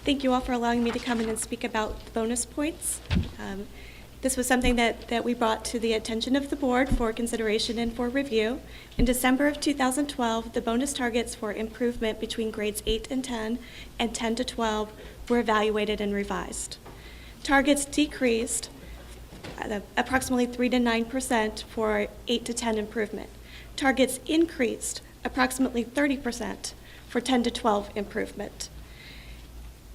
Speaker 7: Thank you all for allowing me to come in and speak about the bonus points. This was something that we brought to the attention of the board for consideration and for review. In December of 2012, the bonus targets for improvement between grades 8 and 10 to 12 were evaluated and revised. Targets decreased approximately 3 to 9% for 8 to 10 improvement. Targets increased approximately 30% for 10 to 12 improvement.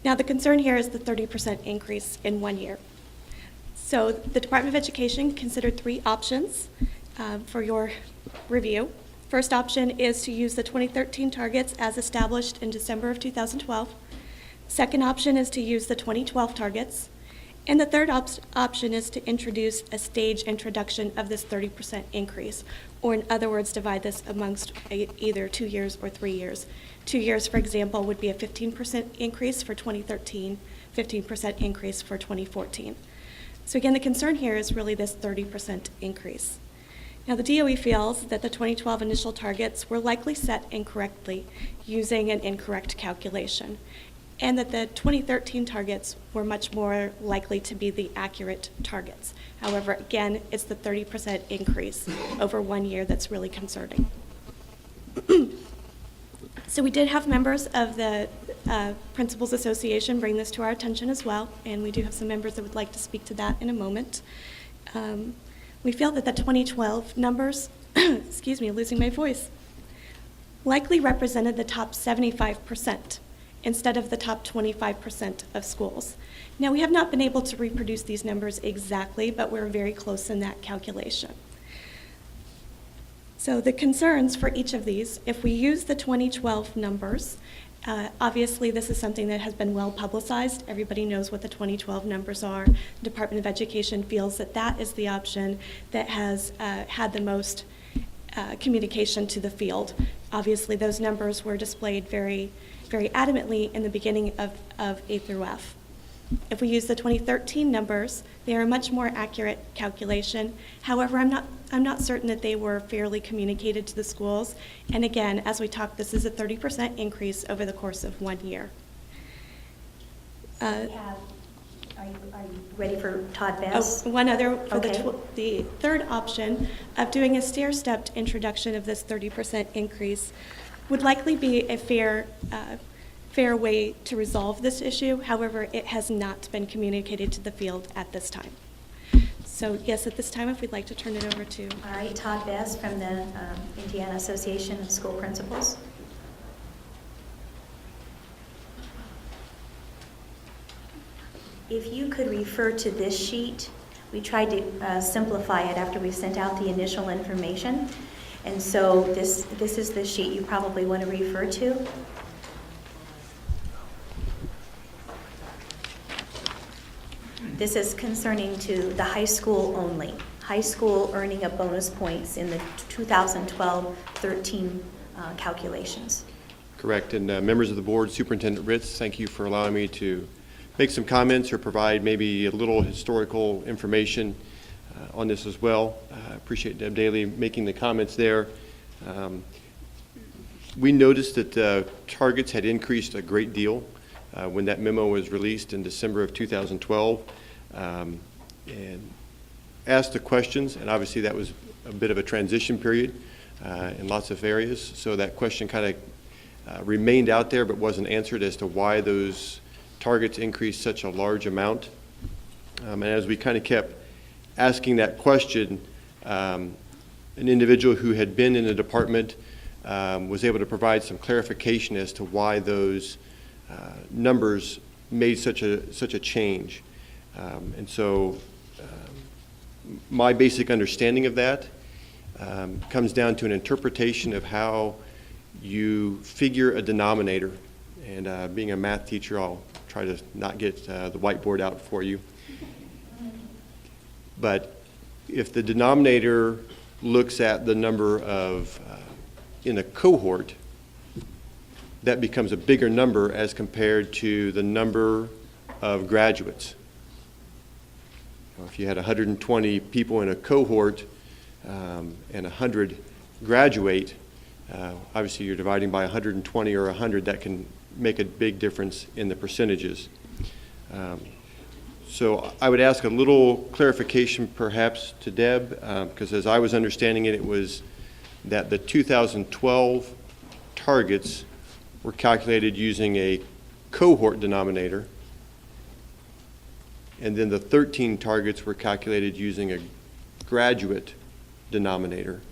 Speaker 7: Now, the concern here is the 30% increase in 1 year. So the Department of Education considered 3 options for your review. First option is to use the 2013 targets as established in December of 2012. Second option is to use the 2012 targets. And the third option is to introduce a stage introduction of this 30% increase, or in other words, divide this amongst either 2 years or 3 years. 2 years, for example, would be a 15% increase for 2013, 15% increase for 2014. So again, the concern here is really this 30% increase. Now, the DOE feels that the 2012 initial targets were likely set incorrectly using an incorrect calculation, and that the 2013 targets were much more likely to be the accurate targets. However, again, it's the 30% increase over 1 year that's really concerning. So we did have members of the Principals Association bring this to our attention as well, and we do have some members that would like to speak to that in a moment. We feel that the 2012 numbers, excuse me, losing my voice, likely represented the top 75% instead of the top 25% of schools. Now, we have not been able to reproduce these numbers exactly, but we're very close in that calculation. So the concerns for each of these, if we use the 2012 numbers, obviously this is something that has been well publicized. Everybody knows what the 2012 numbers are. The Department of Education feels that that is the option that has had the most communication to the field. Obviously, those numbers were displayed very, very adamantly in the beginning of A through F. If we use the 2013 numbers, they are a much more accurate calculation. However, I'm not certain that they were fairly communicated to the schools. And again, as we talked, this is a 30% increase over the course of 1 year.
Speaker 2: Are you ready for Todd Bess?
Speaker 7: One other, for
Speaker 2: Okay.
Speaker 7: the third option of doing a stair-stepped introduction of this 30% increase would likely be a fair way to resolve this issue. However, it has not been communicated to the field at this time. So yes, at this time, if we'd like to turn it over to.
Speaker 2: All right, Todd Bess from the Indiana Association of School Principals. If you could refer to this sheet, we tried to simplify it after we sent out the initial information. And so this is the sheet you probably want to refer to. This is concerning to the high school only. High school earning of bonus points in the 2012-13 calculations.
Speaker 12: Correct. And members of the board, Superintendent Ritz, thank you for allowing me to make some comments or provide maybe a little historical information on this as well. I appreciate Deb Daly making the comments there. We noticed that targets had increased a great deal when that memo was released in December of 2012, and asked the questions, and obviously that was a bit of a transition period in lots of areas, so that question kind of remained out there but wasn't answered as to why those targets increased such a large amount. And as we kind of kept asking that question, an individual who had been in the department was able to provide some clarification as to why those numbers made such a change. And so my basic understanding of that comes down to an interpretation of how you figure a denominator. And being a math teacher, I'll try to not get the whiteboard out for you. But if the denominator looks at the number of, in a cohort, that becomes a bigger number as compared to the number of graduates. If you had 120 people in a cohort and 100 graduate, obviously you're dividing by 120 or 100, that can make a big difference in the percentages. So I would ask a little clarification perhaps to Deb, because as I was understanding it, it was that the 2012 targets were calculated using a cohort denominator, and then the 13 targets were calculated using a graduate denominator.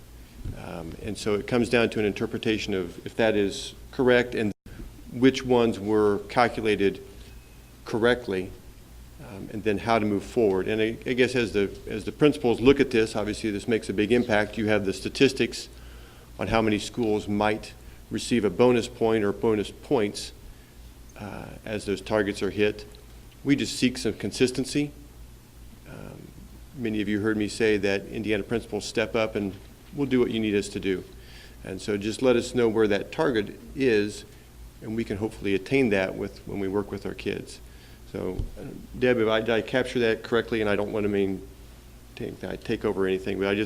Speaker 12: And so it comes down to an interpretation of if that is correct and which ones were calculated correctly, and then how to move forward. And I guess as the principals look at this, obviously this makes a big impact. You have the statistics on how many schools might receive a bonus point or bonus points as those targets are hit. We just seek some consistency. Many of you heard me say that Indiana principals step up and we'll do what you need us to do. And so just let us know where that target is, and we can hopefully attain that when we work with our kids. So, Deb, did I capture that correctly? And I don't want to take over anything, but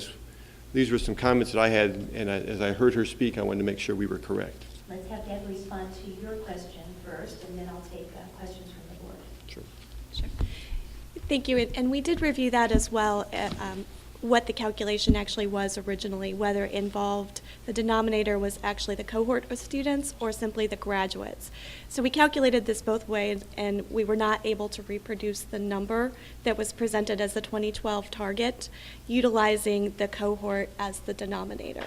Speaker 12: these were some comments that I had, and as I heard her speak, I wanted to make sure we were correct.
Speaker 2: Let's have Deb respond to your question first, and then I'll take questions from the board.
Speaker 12: Sure.
Speaker 7: Sure. Thank you. And we did review that as well, what the calculation actually was originally, whether it involved the denominator was actually the cohort of students or simply the graduates. So we calculated this both ways, and we were not able to reproduce the number that was presented as the 2012 target, utilizing the cohort as the denominator.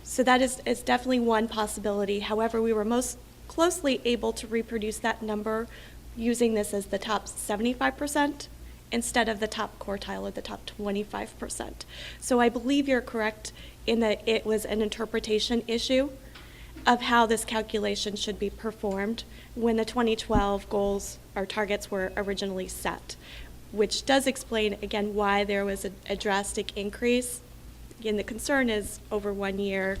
Speaker 7: So that is definitely one possibility. However, we were most closely able to reproduce that number using this as the top 75% instead of the top quartile or the top 25%. So I believe you're correct in that it was an interpretation issue of how this calculation should be performed when the 2012 goals or targets were originally set, which does explain, again, why there was a drastic increase. Again, the concern is over 1 year.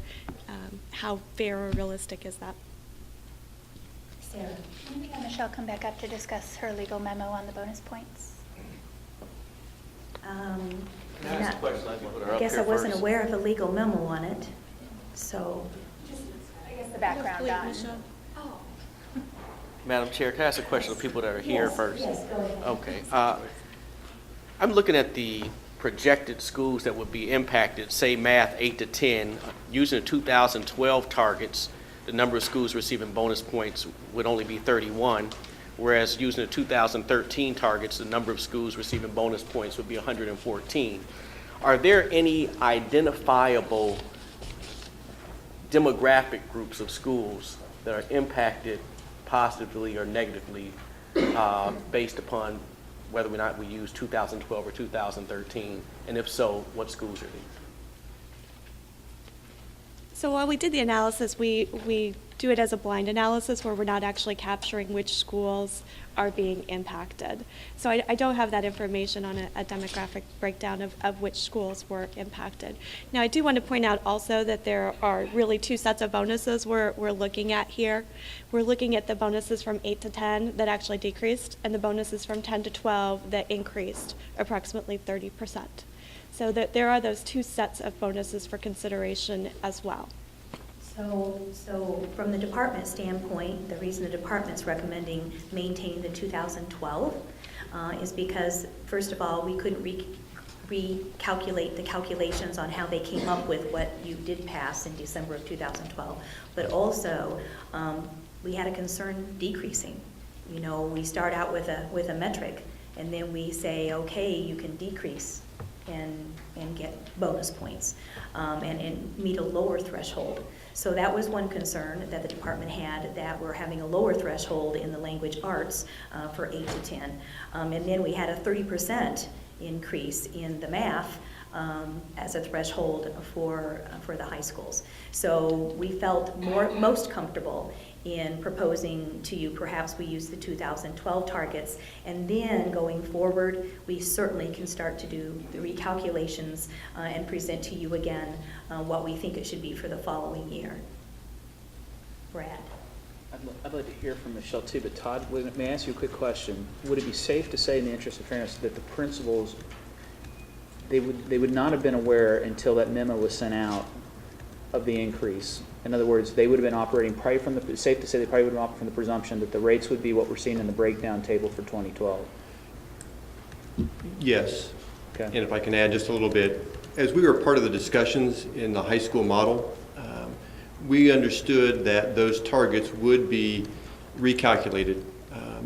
Speaker 7: How fair or realistic is that?
Speaker 2: Sarah?
Speaker 5: Can we have Michelle come back up to discuss her legal memo on the bonus points?
Speaker 2: I guess I wasn't aware of a legal memo on it, so.
Speaker 5: I guess the background on.
Speaker 10: Madam Chair, can I ask a question of people that are here
Speaker 2: Yes,
Speaker 10: first?
Speaker 2: yes, go ahead.
Speaker 10: Okay. I'm looking at the projected schools that would be impacted, say math 8 to 10, using the 2012 targets, the number of schools receiving bonus points would only be 31, whereas using the 2013 targets, the number of schools receiving bonus points would be 114. Are there any identifiable demographic groups of schools that are impacted positively or negatively based upon whether or not we use 2012 or 2013? And if so, what schools are these?
Speaker 7: So while we did the analysis, we do it as a blind analysis where we're not actually capturing which schools are being impacted. So I don't have that information on a demographic breakdown of which schools were impacted. Now, I do want to point out also that there are really two sets of bonuses we're looking at here. We're looking at the bonuses from 8 to 10 that actually decreased, and the bonuses from 10 to 12 that increased approximately 30%. So that there are those two sets of bonuses for consideration as well.
Speaker 2: So from the department standpoint, the reason the department's recommending maintaining the 2012 is because, first of all, we couldn't recalculate the calculations on how they came up with what you did pass in December of 2012. But also, we had a concern decreasing. You know, we start out with a metric, and then we say, okay, you can decrease and get bonus points and meet a lower threshold. So that was one concern that the department had, that we're having a lower threshold in the language arts for 8 to 10. And then we had a 30% increase in the math as a threshold for the high schools. So we felt most comfortable in proposing to you, perhaps we use the 2012 targets, and then going forward, we certainly can start to do the recalculations and present to you again what we think it should be for the following year. Brad?
Speaker 3: I'd like to hear from Michelle too, but Todd, may I ask you a quick question? Would it be safe to say, in the interest of fairness, that the principals, they would not have been aware until that memo was sent out of the increase? In other words, they would have been operating probably from the, safe to say they probably would have been operating from the presumption that the rates would be what we're seeing in the breakdown table for 2012.
Speaker 12: Yes.
Speaker 3: Okay.
Speaker 12: And if I can add just a little bit, as we were part of the discussions in the high school model, we understood that those targets would be recalculated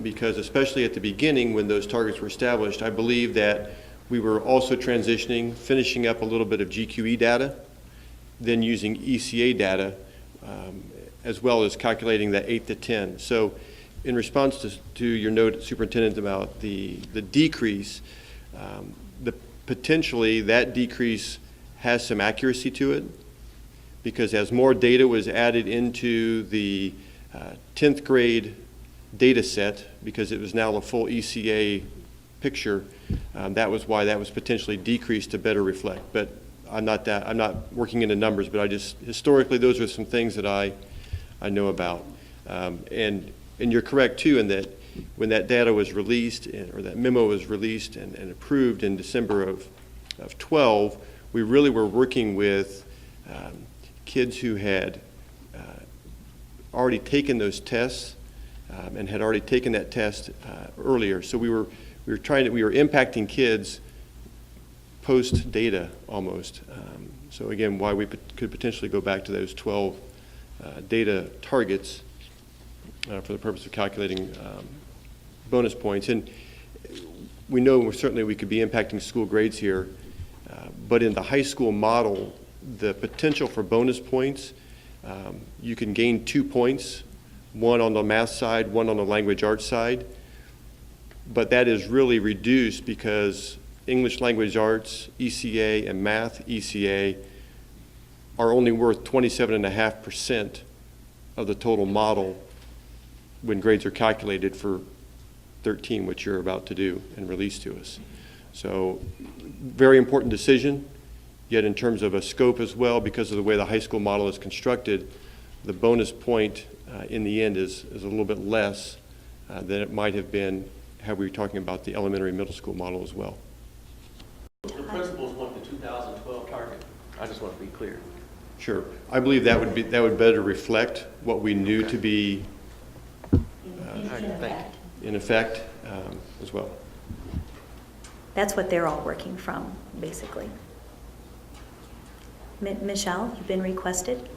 Speaker 12: because especially at the beginning when those targets were established, I believe that we were also transitioning, finishing up a little bit of GQE data, then using ECA data, as well as calculating that 8 to 10. So in response to your note, Superintendent, about the decrease, potentially that decrease has some accuracy to it, because as more data was added into the 10th grade data set, because it was now a full ECA picture, that was why that was potentially decreased to better reflect. But I'm not working into numbers, but historically, those are some things that I know about. And you're correct, too, in that when that data was released, or that memo was released and approved in December of 12, we really were working with kids who had already taken those tests and had already taken that test earlier. So we were impacting kids post data almost. So again, why we could potentially go back to those 12 data targets for the purpose of calculating bonus points. And we know certainly we could be impacting school grades here, but in the high school model, the potential for bonus points, you can gain 2 points one on the math side, one on the language arts side. But that is really reduced because English language arts, ECA, and math, ECA, are only worth 27.5% of the total model when grades are calculated for 13, which you're about to do and release to us. So, very important decision, yet in terms of a scope as well, because of the way the high school model is constructed, the bonus point in the end is a little bit less than it might have been had we were talking about the elementary middle school model as well.
Speaker 10: The principals want the 2012 target. I just want to be clear.
Speaker 12: Sure. I believe that would better reflect what we knew to be in effect as well.
Speaker 2: That's what they're all working from, basically. Michelle, you've been requested?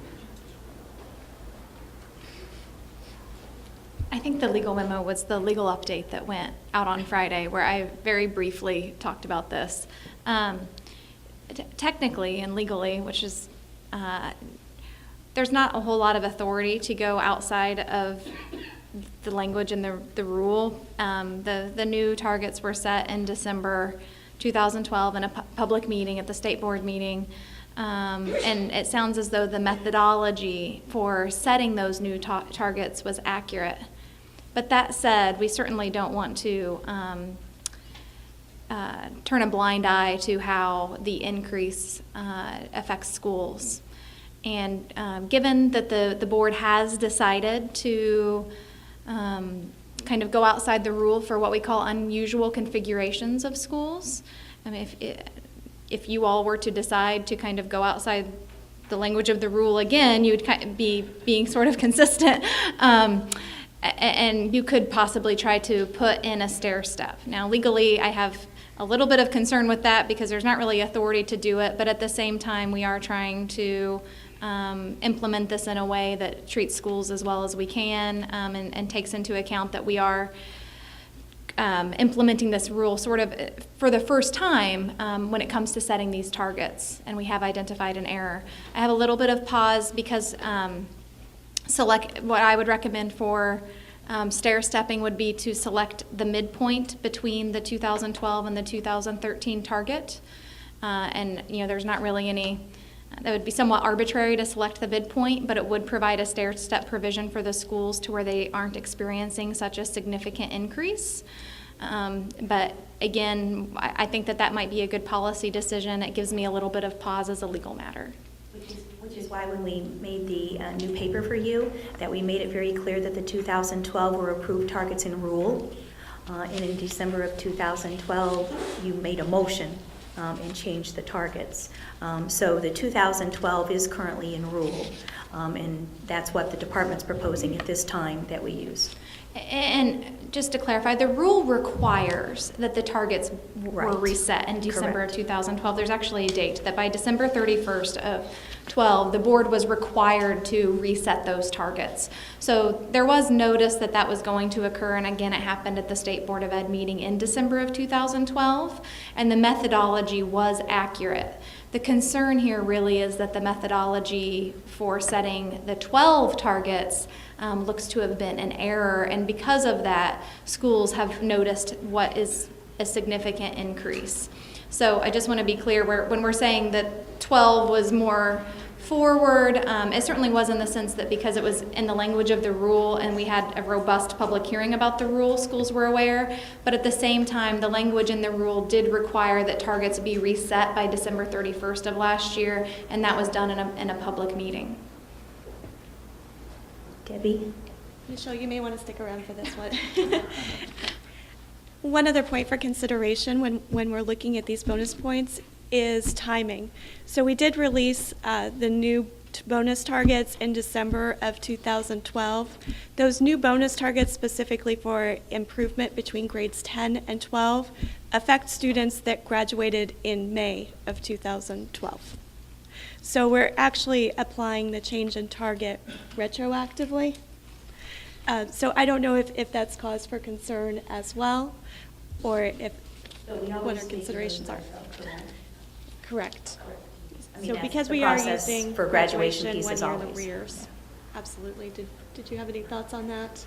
Speaker 4: I think the legal memo was the legal update that went out on Friday, where I very briefly talked about this. Technically and legally, which is, there's not a whole lot of authority to go outside of the language and the rule. The new targets were set in December 2012 in a public meeting at the state board meeting. And it sounds as though the methodology for setting those new targets was accurate. But that said, we certainly don't want to turn a blind eye to how the increase affects schools. And given that the board has decided to kind of go outside the rule for what we call unusual configurations of schools, I mean, if you all were to decide to kind of go outside the language of the rule again, you would be being sort of consistent. And you could possibly try to put in a stair step. Now, legally, I have a little bit of concern with that because there's not really authority to do it, but at the same time, we are trying to implement this in a way that treats schools as well as we can and takes into account that we are implementing this rule sort of for the first time when it comes to setting these targets, and we have identified an error. I have a little bit of pause because what I would recommend for stair stepping would be to select the midpoint between the 2012 and the 2013 target. And there's not really any, that would be somewhat arbitrary to select the midpoint, but it would provide a stair step provision for the schools to where they aren't experiencing such a significant increase. But again, I think that might be a good policy decision. It gives me a little bit of pause as a legal matter.
Speaker 2: Which is why when we made the new paper for you, that we made it very clear that the 2012 were approved targets in rule. And in December of 2012, you made a motion and changed the targets. So the 2012 is currently in rule, and that's what the department's proposing at this time that we use.
Speaker 4: And just to clarify, the rule requires that the targets were
Speaker 2: Right.
Speaker 4: reset in December
Speaker 2: Correct.
Speaker 4: of 2012. There's actually a date that by December 31st of 12, the board was required to reset those targets. So there was notice that that was going to occur, and again, it happened at the State Board of Ed meeting in December of 2012, and the methodology was accurate. The concern here really is that the methodology for setting the 12 targets looks to have been an error, and because of that, schools have noticed what is a significant increase. So I just want to be clear, when we're saying that 12 was more forward, it certainly was in the sense that because it was in the language of the rule and we had a robust public hearing about the rule, schools were aware, but at the same time, the language in the rule did require that targets be reset by December 31st of last year, and that was done in a public meeting.
Speaker 2: Debbie?
Speaker 7: Michelle, you may want to stick around for this one. One other point for consideration when we're looking at these bonus points is timing. So we did release the new bonus targets in December of 2012. Those new bonus targets specifically for improvement between grades 10 and 12 affect students that graduated in May of 2012. So we're actually applying the change in target retroactively. So I don't know if that's cause for concern as well, or what our considerations are. Correct.
Speaker 2: I mean,
Speaker 7: So
Speaker 2: that's
Speaker 7: because
Speaker 2: the
Speaker 7: we are
Speaker 2: process
Speaker 7: using
Speaker 2: for graduation
Speaker 7: graduation
Speaker 2: pieces
Speaker 7: 1 year in
Speaker 2: always.
Speaker 7: arrears. Absolutely. Did you have any thoughts on that?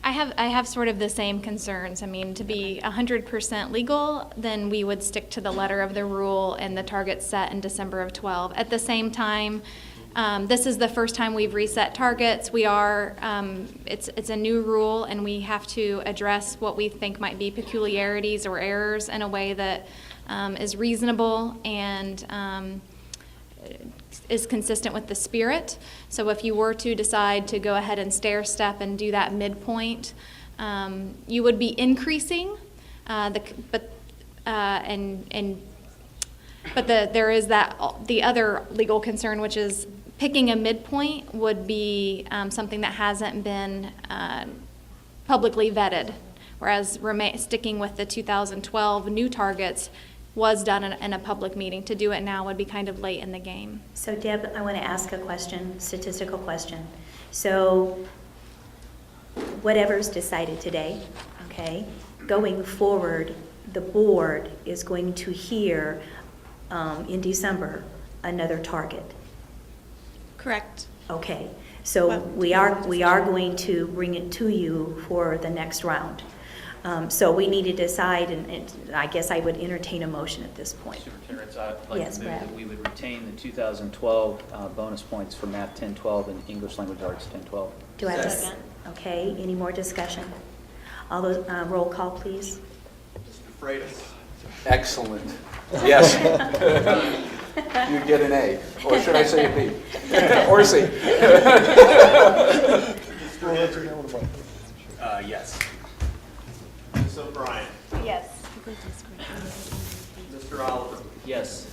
Speaker 4: I have sort of the same concerns. I mean, to be 100% legal, then we would stick to the letter of the rule and the targets set in December of 12. At the same time, this is the first time we've reset targets. We are, it's a new rule, and we have to address what we think might be peculiarities or errors in a way that is reasonable and is consistent with the spirit. So if you were to decide to go ahead and stair step and do that midpoint, you would be increasing, there is the other legal concern, which is picking a midpoint would be something that hasn't been publicly vetted, whereas sticking with the 2012 new targets was done in a public meeting. To do it now would be kind of late in the game.
Speaker 2: So Deb, I want to ask a question, statistical question. So whatever's decided today, okay, going forward, the board is going to hear in December another target.
Speaker 7: Correct.
Speaker 2: Okay, so
Speaker 7: Well,
Speaker 2: we are going to bring it to you for the next round. So we need to decide, and I guess I would entertain a motion at this point.
Speaker 3: Superintendent, I'd like
Speaker 2: Yes,
Speaker 3: to move
Speaker 2: Brad.
Speaker 3: that we would retain the 2012 bonus points for Math 1012 and English Language Arts 1012.
Speaker 2: Do I have a second? Okay, any more discussion? All those, roll call, please.
Speaker 9: Mr. Freitas. Excellent. Yes. You get an A, or should I say a B? Or C.
Speaker 11: Yes.
Speaker 10: Ms. O'Brien.
Speaker 5: Yes.
Speaker 10: Mr. Oliver.
Speaker 3: Yes.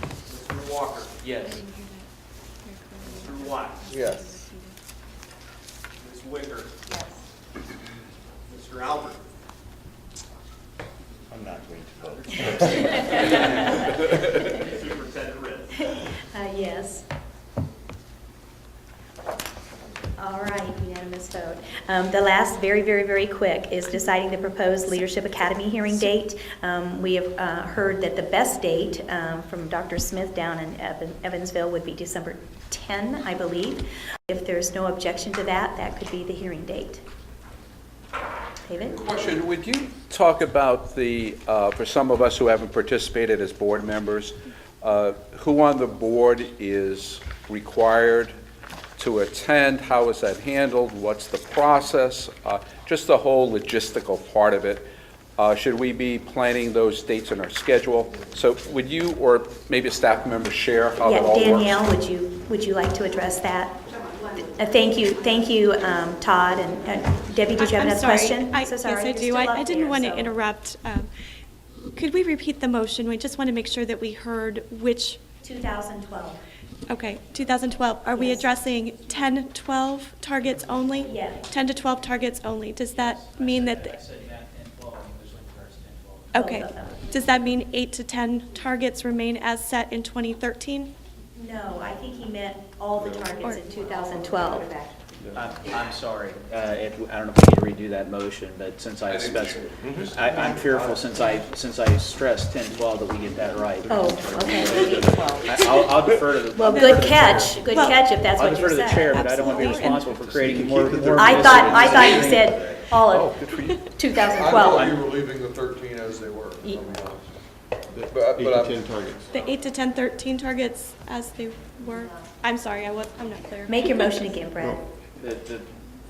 Speaker 10: Mr. Walker.
Speaker 3: Yes.
Speaker 10: Mr. Watt.
Speaker 12: Yes.
Speaker 10: Ms. Wicker.
Speaker 5: Yes.
Speaker 10: Mr. Albert.
Speaker 11: I'm not going to vote.
Speaker 10: Superintendent Ritz.
Speaker 2: Yes. All right, unanimous vote. The last, very, very, very quick, is deciding the proposed Leadership Academy hearing date. We have heard that the best date from Dr. Smith down in Evansville would be December 10, I believe. If there's no objection to that, that could be the hearing date. David?
Speaker 9: Question, would you talk about for some of us who haven't participated as board members, who on the board is required to attend? How is that handled? What's the process? Just the whole logistical part of it. Should we be planning those dates in our schedule? So would you, or maybe a staff member, share how that all works?
Speaker 2: Danielle, would you like to address that? Thank you, Todd, and Debbie, did you have
Speaker 7: I'm
Speaker 2: another
Speaker 7: sorry.
Speaker 2: question?
Speaker 7: Yes,
Speaker 2: So sorry,
Speaker 7: I
Speaker 2: you're
Speaker 7: do.
Speaker 2: still up
Speaker 7: I didn't
Speaker 2: there,
Speaker 7: want to
Speaker 2: so-
Speaker 7: interrupt. Could we repeat the motion? We just want to make sure that we heard which,
Speaker 2: 2012.
Speaker 7: okay, 2012. Are we
Speaker 2: Yes.
Speaker 7: addressing 10, 12 targets only?
Speaker 2: Yeah.
Speaker 7: 10 to 12 targets only. Does that mean that,
Speaker 3: I said Math 1012 and English Language Arts 1012.
Speaker 7: okay.
Speaker 2: Both of them.
Speaker 7: Does that mean 8 to 10 targets remain as set in 2013?
Speaker 2: No, I think he meant all the targets in 2012.
Speaker 3: I'm sorry, I don't know if we need to redo that motion, but since I'm fearful, since I stressed 1012, that we get that right.
Speaker 2: Oh, okay.
Speaker 3: I'll defer to the.
Speaker 2: Well, good catch if that's
Speaker 3: I'll
Speaker 2: what you
Speaker 3: defer to the chair,
Speaker 2: said.
Speaker 3: but I don't want to be
Speaker 7: Absolutely.
Speaker 3: responsible for creating more.
Speaker 2: I thought you said all of 2012.
Speaker 13: we were leaving the 13 as they were.
Speaker 2: Ye-
Speaker 12: The
Speaker 13: But
Speaker 12: 8 to
Speaker 13: I'm-
Speaker 12: 10 targets.
Speaker 7: The 8 to 10, 13 targets as they were? I'm sorry, I'm not clear.
Speaker 2: Make your motion again, Brad.
Speaker 3: The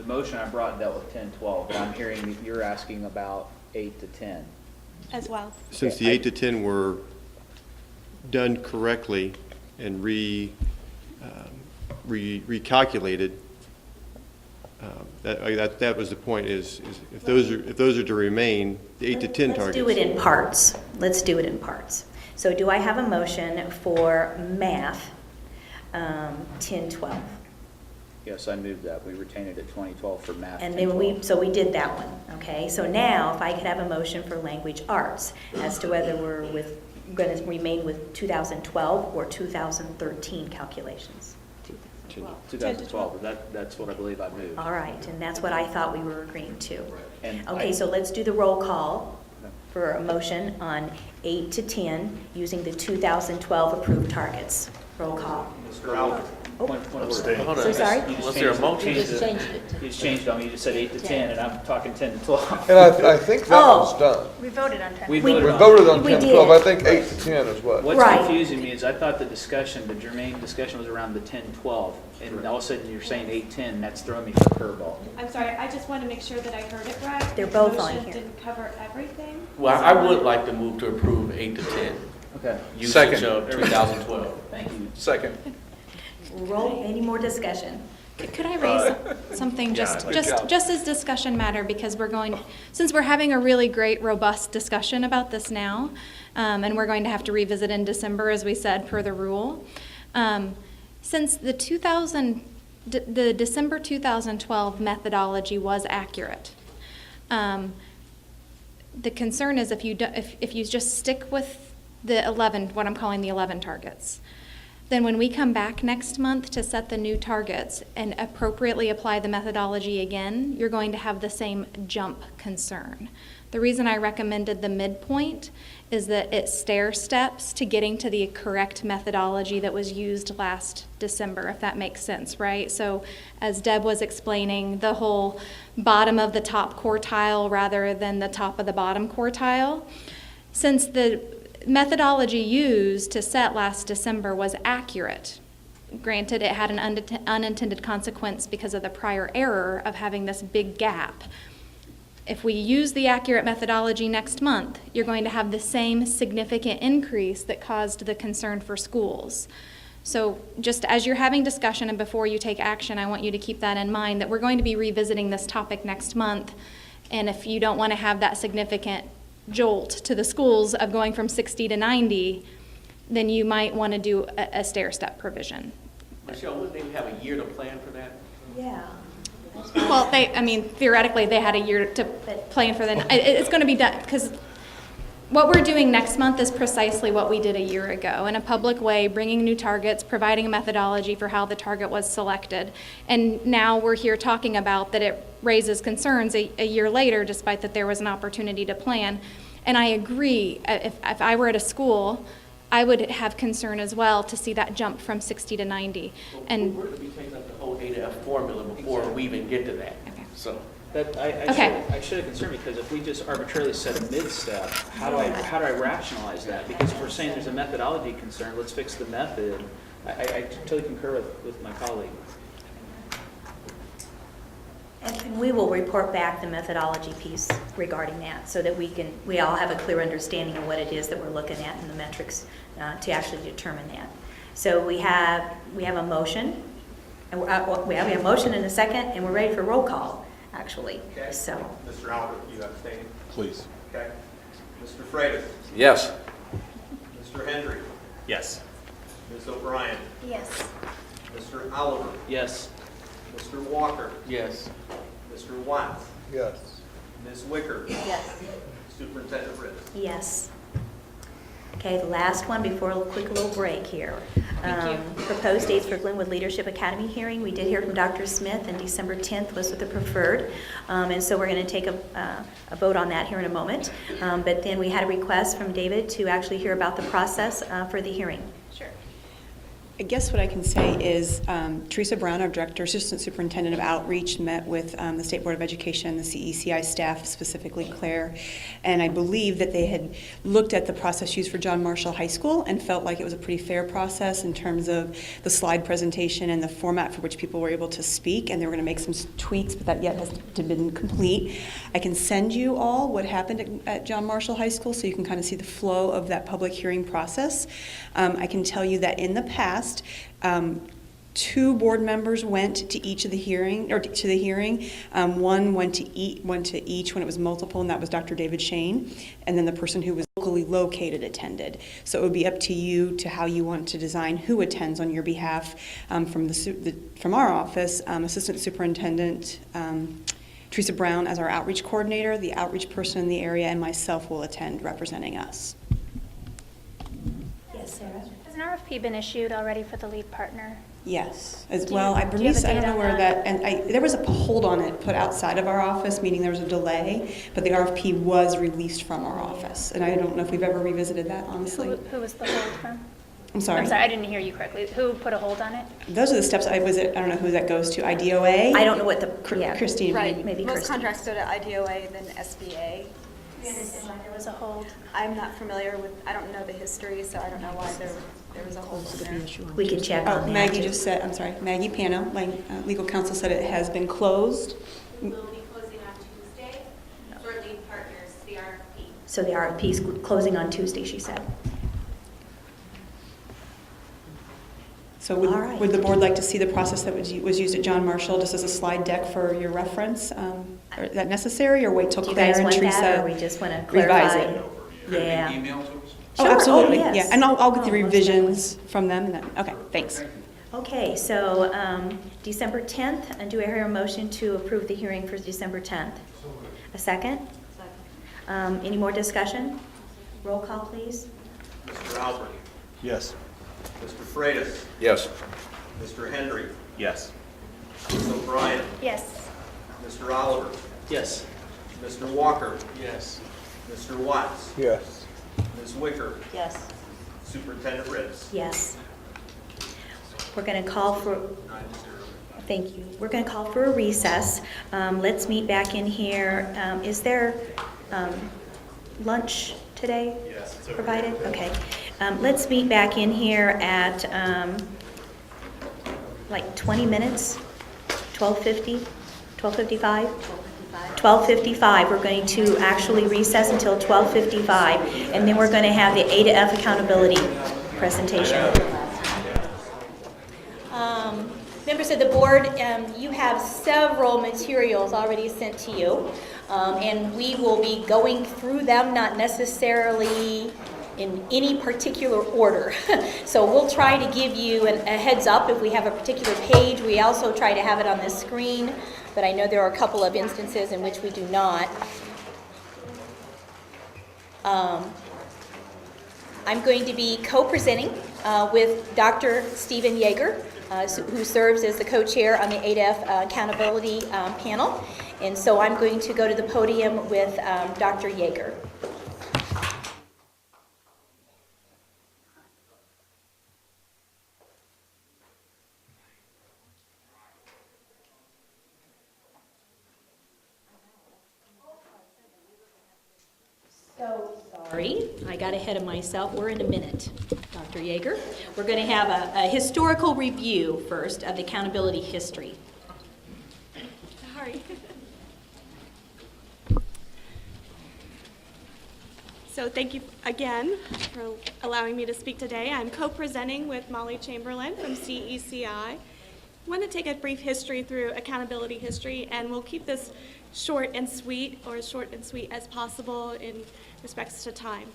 Speaker 3: motion I brought dealt with 1012, but I'm hearing that you're asking about 8 to 10.
Speaker 7: As well.
Speaker 12: Since the 8 to 10 were done correctly and recalculated, that was the point, is if those are to remain, the 8 to 10 targets.
Speaker 2: Let's do it in parts. Let's do it in parts. So do I have a motion for math, 1012?
Speaker 3: Yes, I moved that. We retained it at 2012 for math.
Speaker 2: And then we did that one, okay? So now, if I could have a motion for language arts as to whether we're going to remain with 2012 or 2013 calculations.
Speaker 3: 2012, but that's what I believe I moved.
Speaker 2: All right, and that's what I thought we were agreeing to.
Speaker 3: And
Speaker 2: Okay, so let's do the roll call for a motion on 8 to 10 using the 2012 approved targets. Roll call.
Speaker 10: Mr. Albert.
Speaker 3: Point of order.
Speaker 10: Hold
Speaker 2: So
Speaker 10: on.
Speaker 2: sorry?
Speaker 3: You just
Speaker 10: Was there a
Speaker 3: changed-
Speaker 10: motion?
Speaker 8: You just
Speaker 3: the-
Speaker 8: changed it to-
Speaker 3: You just changed them, you just said 8 to 10, and I'm talking 10 to 12.
Speaker 13: And I think that was done.
Speaker 5: We voted on 10.
Speaker 3: We
Speaker 13: We
Speaker 3: voted on
Speaker 13: voted
Speaker 3: it.
Speaker 13: on
Speaker 2: We
Speaker 13: 10,
Speaker 2: did.
Speaker 13: 12, I think 8 to 10 is what.
Speaker 3: What's
Speaker 2: Right.
Speaker 3: confusing me is I thought the discussion, the germane discussion was around the 10, 12, and all of a sudden you're saying 8, 10, and that's throwing me for a curveball.
Speaker 7: I'm sorry, I just want to make sure that I heard it right.
Speaker 2: They're
Speaker 7: The
Speaker 2: both on
Speaker 7: motion
Speaker 2: here.
Speaker 7: didn't cover everything.
Speaker 10: Well, I would like to move to approve 8 to 10,
Speaker 3: Okay.
Speaker 10: usage
Speaker 9: Second.
Speaker 10: of 2012.
Speaker 3: Thank you.
Speaker 9: Second.
Speaker 2: Roll, any more discussion?
Speaker 4: Could I raise something just as discussion matter, because since we're having a really great, robust discussion about this now, and we're going to have to revisit in December, as we said, per the rule. Since the December 2012 methodology was accurate, the concern is if you just stick with the 11, what I'm calling the 11 targets, then when we come back next month to set the new targets and appropriately apply the methodology again, you're going to have the same jump concern. The reason I recommended the midpoint is that it stair steps to getting to the correct methodology that was used last December, if that makes sense, right? So as Deb was explaining, the whole bottom of the top quartile rather than the top of the bottom quartile, since the methodology used to set last December was accurate. Granted, it had an unintended consequence because of the prior error of having this big gap. If we use the accurate methodology next month, you're going to have the same significant increase that caused the concern for schools. So just as you're having discussion and before you take action, I want you to keep that in mind, that we're going to be revisiting this topic next month. And if you don't want to have that significant jolt to the schools of going from 60 to 90, then you might want to do a stair-step provision.
Speaker 10: Michelle, wouldn't they have a year to plan for that?
Speaker 2: Yeah.
Speaker 4: Well, theoretically, they had a year to plan for them. It's going to be done, because what we're doing next month is precisely what we did a year ago, in a public way, bringing new targets, providing a methodology for how the target was selected. And now we're here talking about that it raises concerns a year later, despite that there was an opportunity to plan. And I agree, if I were at a school, I would have concern as well to see that jump from 60 to 90. And
Speaker 10: We're going to be taking up the whole 8F formula before we even get to that.
Speaker 4: Okay.
Speaker 10: So.
Speaker 3: That, I should have concerned, because if we just arbitrarily set a mid-step, how do I rationalize that? Because if we're saying there's a methodology concern, let's fix the method. I totally concur with my colleague.
Speaker 2: And we will report back the methodology piece regarding that, so that we all have a clear understanding of what it is that we're looking at in the metrics to actually determine that. So we have a motion, and we have a motion and a second, and we're ready for roll call, actually.
Speaker 14: Okay.
Speaker 2: So,
Speaker 14: Mr. Albert, you abstain?
Speaker 13: Please.
Speaker 14: Okay. Mr. Freitas?
Speaker 9: Yes.
Speaker 14: Mr. Hendry?
Speaker 11: Yes.
Speaker 14: Ms. O'Brien?
Speaker 5: Yes.
Speaker 14: Mr. Oliver?
Speaker 3: Yes.
Speaker 14: Mr. Walker?
Speaker 10: Yes.
Speaker 14: Mr. Watts?
Speaker 13: Yes.
Speaker 14: Ms. Wicker?
Speaker 8: Yes.
Speaker 14: Superintendent Ritz?
Speaker 2: yes. Okay, the last one before a quick little break here.
Speaker 4: Thank you.
Speaker 2: Proposed dates for Glenwood Leadership Academy hearing. We did hear from Dr. Smith, and December 10th was the preferred. And so we're going to take a vote on that here in a moment. But then we had a request from David to actually hear about the process for the hearing.
Speaker 5: Sure.
Speaker 15: I guess what I can say is Teresa Brown, our Director, Assistant Superintendent of Outreach, met with the State Board of Education, the CECI staff, specifically Claire, and I believe that they had looked at the process used for John Marshall High School and felt like it was a pretty fair process in terms of the slide presentation and the format for which people were able to speak, and they were going to make some tweaks, but that yet has to been complete. I can send you all what happened at John Marshall High School so you can kind of see the flow of that public hearing process. I can tell you that in the past, 2 board members went to each of the hearing, or to the hearing. One went to each when it was multiple, and that was Dr. David Shane. And then the person who was locally located attended. So it would be up to you to how you want to design who attends on your behalf. From our office, Assistant Superintendent Teresa Brown as our outreach coordinator, the outreach person in the area, and myself will attend representing us.
Speaker 2: Yes, Sarah?
Speaker 5: Has an RFP been issued already for the lead partner?
Speaker 15: Yes, as
Speaker 5: Do you-
Speaker 15: well. I
Speaker 5: do you have
Speaker 15: believe,
Speaker 5: a
Speaker 15: I don't
Speaker 5: date
Speaker 15: know
Speaker 5: on
Speaker 15: where
Speaker 5: that?
Speaker 15: that, and there was a hold on it put outside of our office, meaning there was a delay, but the RFP was released from our office. And I don't know if we've ever revisited that, honestly.
Speaker 5: Who was the hold from?
Speaker 15: I'm sorry.
Speaker 5: I'm sorry, I didn't hear you correctly. Who put a hold on it?
Speaker 15: Those are the steps, I don't know who that goes to, IDOA?
Speaker 2: I don't know what the, yeah.
Speaker 15: Christine.
Speaker 1: Right,
Speaker 2: Maybe
Speaker 1: most
Speaker 2: Kristen.
Speaker 1: contracts go to IDOA, then SBA.
Speaker 5: We understand why there was a hold.
Speaker 1: I'm not familiar with, I don't know the history, so I don't know why there was a hold in there.
Speaker 2: We can check
Speaker 15: Oh,
Speaker 2: on that.
Speaker 15: Maggie just said, I'm sorry, Maggie Pano, my legal counsel said it has been closed.
Speaker 16: We'll be closing on Tuesday. Shortly Partners, the RFP.
Speaker 2: So the RFP's closing on Tuesday, she said.
Speaker 15: So
Speaker 2: All right.
Speaker 15: would the board like to see the process that was used at John Marshall, just as a slide deck for your reference? Is that necessary, or wait till
Speaker 2: Do you
Speaker 15: Claire
Speaker 2: guys
Speaker 15: and
Speaker 2: want
Speaker 15: Teresa
Speaker 2: that, or we just want to
Speaker 15: revise
Speaker 2: clarify?
Speaker 15: it?
Speaker 2: Yeah.
Speaker 15: Oh,
Speaker 2: Sure.
Speaker 15: absolutely,
Speaker 2: yes.
Speaker 15: yeah, and I'll get the
Speaker 2: Oh, most
Speaker 15: revisions from them, and then, okay, thanks.
Speaker 2: Okay, so December 10th, and do I hear a motion to approve the hearing for December 10th? A second? Second. Any more discussion? Roll call, please.
Speaker 14: Mr. Albert,
Speaker 12: Yes.
Speaker 14: Mr. Freitas,
Speaker 9: Yes.
Speaker 14: Mr. Hendry,
Speaker 11: Yes.
Speaker 14: Ms. O'Brien,
Speaker 5: Yes.
Speaker 14: Mr. Oliver,
Speaker 3: Yes.
Speaker 14: Mr. Walker,
Speaker 10: Yes.
Speaker 14: Mr. Watts,
Speaker 13: Yes.
Speaker 14: Ms. Wicker,
Speaker 8: Yes.
Speaker 14: Superintendent Ritz.
Speaker 2: Yes. We're going to call for, thank you. We're going to call for a recess. Let's meet back in here. Is there lunch today?
Speaker 14: Yes, it's
Speaker 2: provided? Okay. Let's meet back in here at like 20 minutes, 12:50, 12:55? 12:55. We're going to actually recess until 12:55, and then we're going to have the A to F accountability presentation. Members of the board, you have several materials already sent to you, and we will be going through them, not necessarily in any particular order. So we'll try to give you a heads up if we have a particular page. We also try to have it on the screen, but I know there are a couple of instances in which we do not. I'm going to be co-presenting with Dr. Stephen Yeager, who serves as the co-chair on the ADF Accountability Panel. And so I'm going to go to the podium with Dr. Yeager. So sorry, I got ahead of myself. We're in a minute, Dr. Yeager. We're going to have a historical review first of the accountability history.
Speaker 7: Sorry. So thank you again for allowing me to speak today. I'm co-presenting with Molly Chamberlain from CECI. I want to take a brief history through accountability history, and we'll keep this short and sweet, or as short and sweet as possible in respects to time.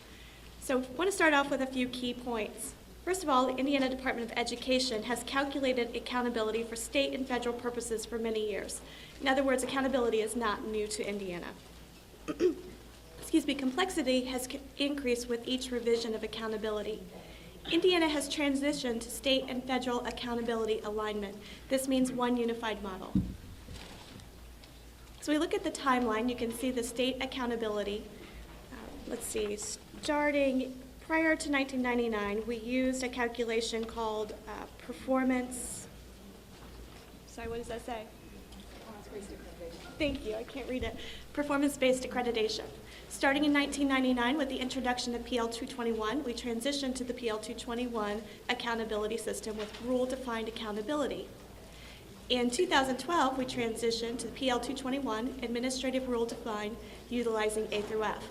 Speaker 7: So I want to start off with a few key points. First of all, the Indiana Department of Education has calculated accountability for state and federal purposes for many years. In other words, accountability is not new to Indiana. Excuse me, complexity has increased with each revision of accountability. Indiana has transitioned to state and federal accountability alignment. This means one unified model. So we look at the timeline, you can see the state accountability. Let's see, starting prior to 1999, we used a calculation called performance, sorry, what does that say? Thank you, I can't read it. Performance-based accreditation. Starting in 1999 with the introduction of PL 221, we transitioned to the PL 221 accountability system with rule-defined accountability. In 2012, we transitioned to the PL 221 administrative rule-defined utilizing A through F.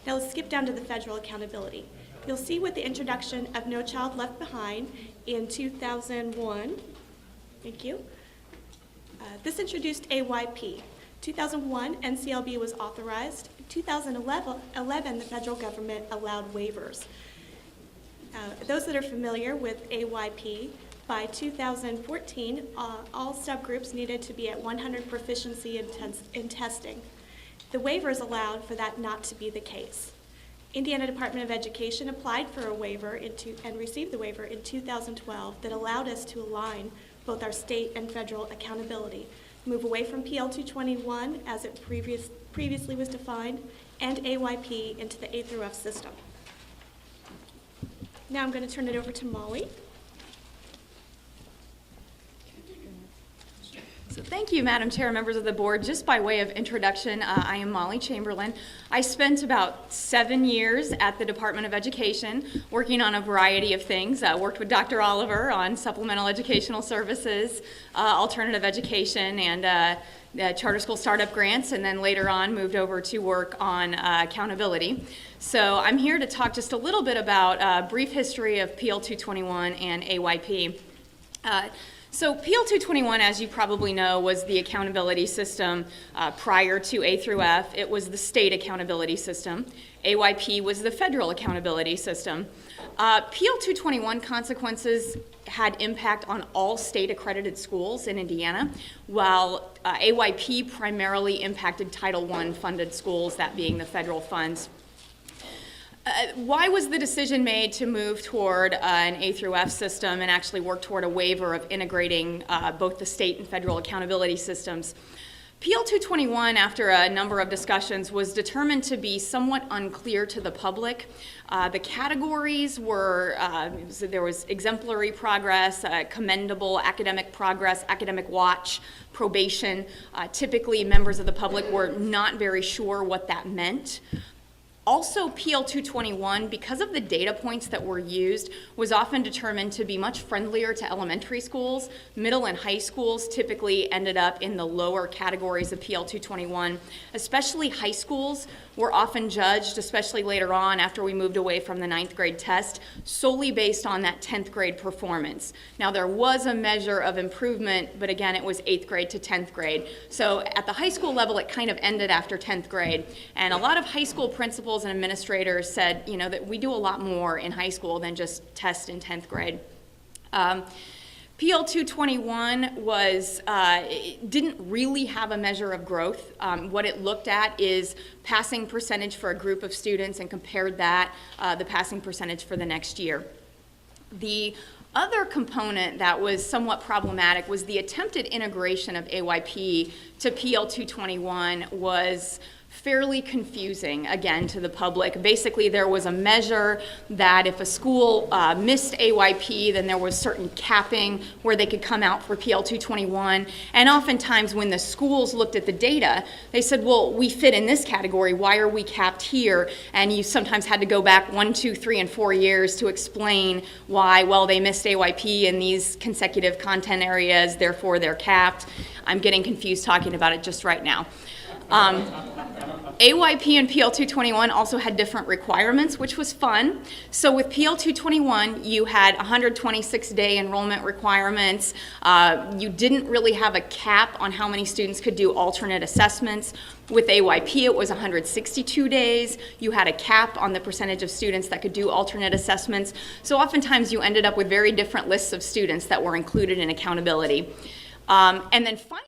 Speaker 7: Now let's skip down to the federal accountability. You'll see with the introduction of No Child Left Behind in 2001, thank you, this introduced AYP. 2001, NCLB was authorized. In 2011, the federal government allowed waivers. Those that are familiar with AYP, by 2014, all subgroups needed to be at 100 proficiency in testing. The waivers allowed for that not to be the case. Indiana Department of Education applied for a waiver and received the waiver in 2012 that allowed us to align both our state and federal accountability, move away from PL 221 as it previously was defined, and AYP into the A through F system. Now I'm going to turn it over to Molly.
Speaker 17: So thank you, Madam Chair, members of the board. Just by way of introduction, I am Molly Chamberlain. I spent about 7 years at the Department of Education working on a variety of things. Worked with Dr. Oliver on supplemental educational services, alternative education, and charter school startup grants, and then later on moved over to work on accountability. So I'm here to talk just a little bit about a brief history of PL 221 and AYP. So PL 221, as you probably know, was the accountability system prior to A through F. It was the state accountability system. AYP was the federal accountability system. PL 221 consequences had impact on all state accredited schools in Indiana, while AYP primarily impacted Title I funded schools, that being the federal funds. Why was the decision made to move toward an A through F system and actually work toward a waiver of integrating both the state and federal accountability systems? PL 221, after a number of discussions, was determined to be somewhat unclear to the public. The categories were, there was exemplary progress, commendable academic progress, academic watch, probation. Typically, members of the public were not very sure what that meant. Also, PL 221, because of the data points that were used, was often determined to be much friendlier to elementary schools. Middle and high schools typically ended up in the lower categories of PL 221. Especially high schools were often judged, especially later on after we moved away from the 9th grade test, solely based on that 10th grade performance. Now, there was a measure of improvement, but again, it was 8th grade to 10th grade. So at the high school level, it kind of ended after 10th grade. And a lot of high school principals and administrators said, you know, that we do a lot more in high school than just test in 10th grade. PL 221 was, didn't really have a measure of growth. What it looked at is passing percentage for a group of students and compared that, the passing percentage for the next year. The other component that was somewhat problematic was the attempted integration of AYP to PL 221 was fairly confusing, again, to the public. Basically, there was a measure that if a school missed AYP, then there was certain capping where they could come out for PL 221. And oftentimes, when the schools looked at the data, they said, well, we fit in this category. Why are we capped here? And you sometimes had to go back 1, 2, 3, and 4 years to explain why, well, they missed AYP in these consecutive content areas, therefore they're capped. I'm getting confused talking about it just right now. AYP and PL 221 also had different requirements, which was fun. So with PL 221, you had 126-day enrollment requirements. You didn't really have a cap on how many students could do alternate assessments. With AYP, it was 162 days. You had a cap on the percentage of students that could do alternate assessments. So oftentimes you ended up with very different lists of students that were included in accountability. And then finally,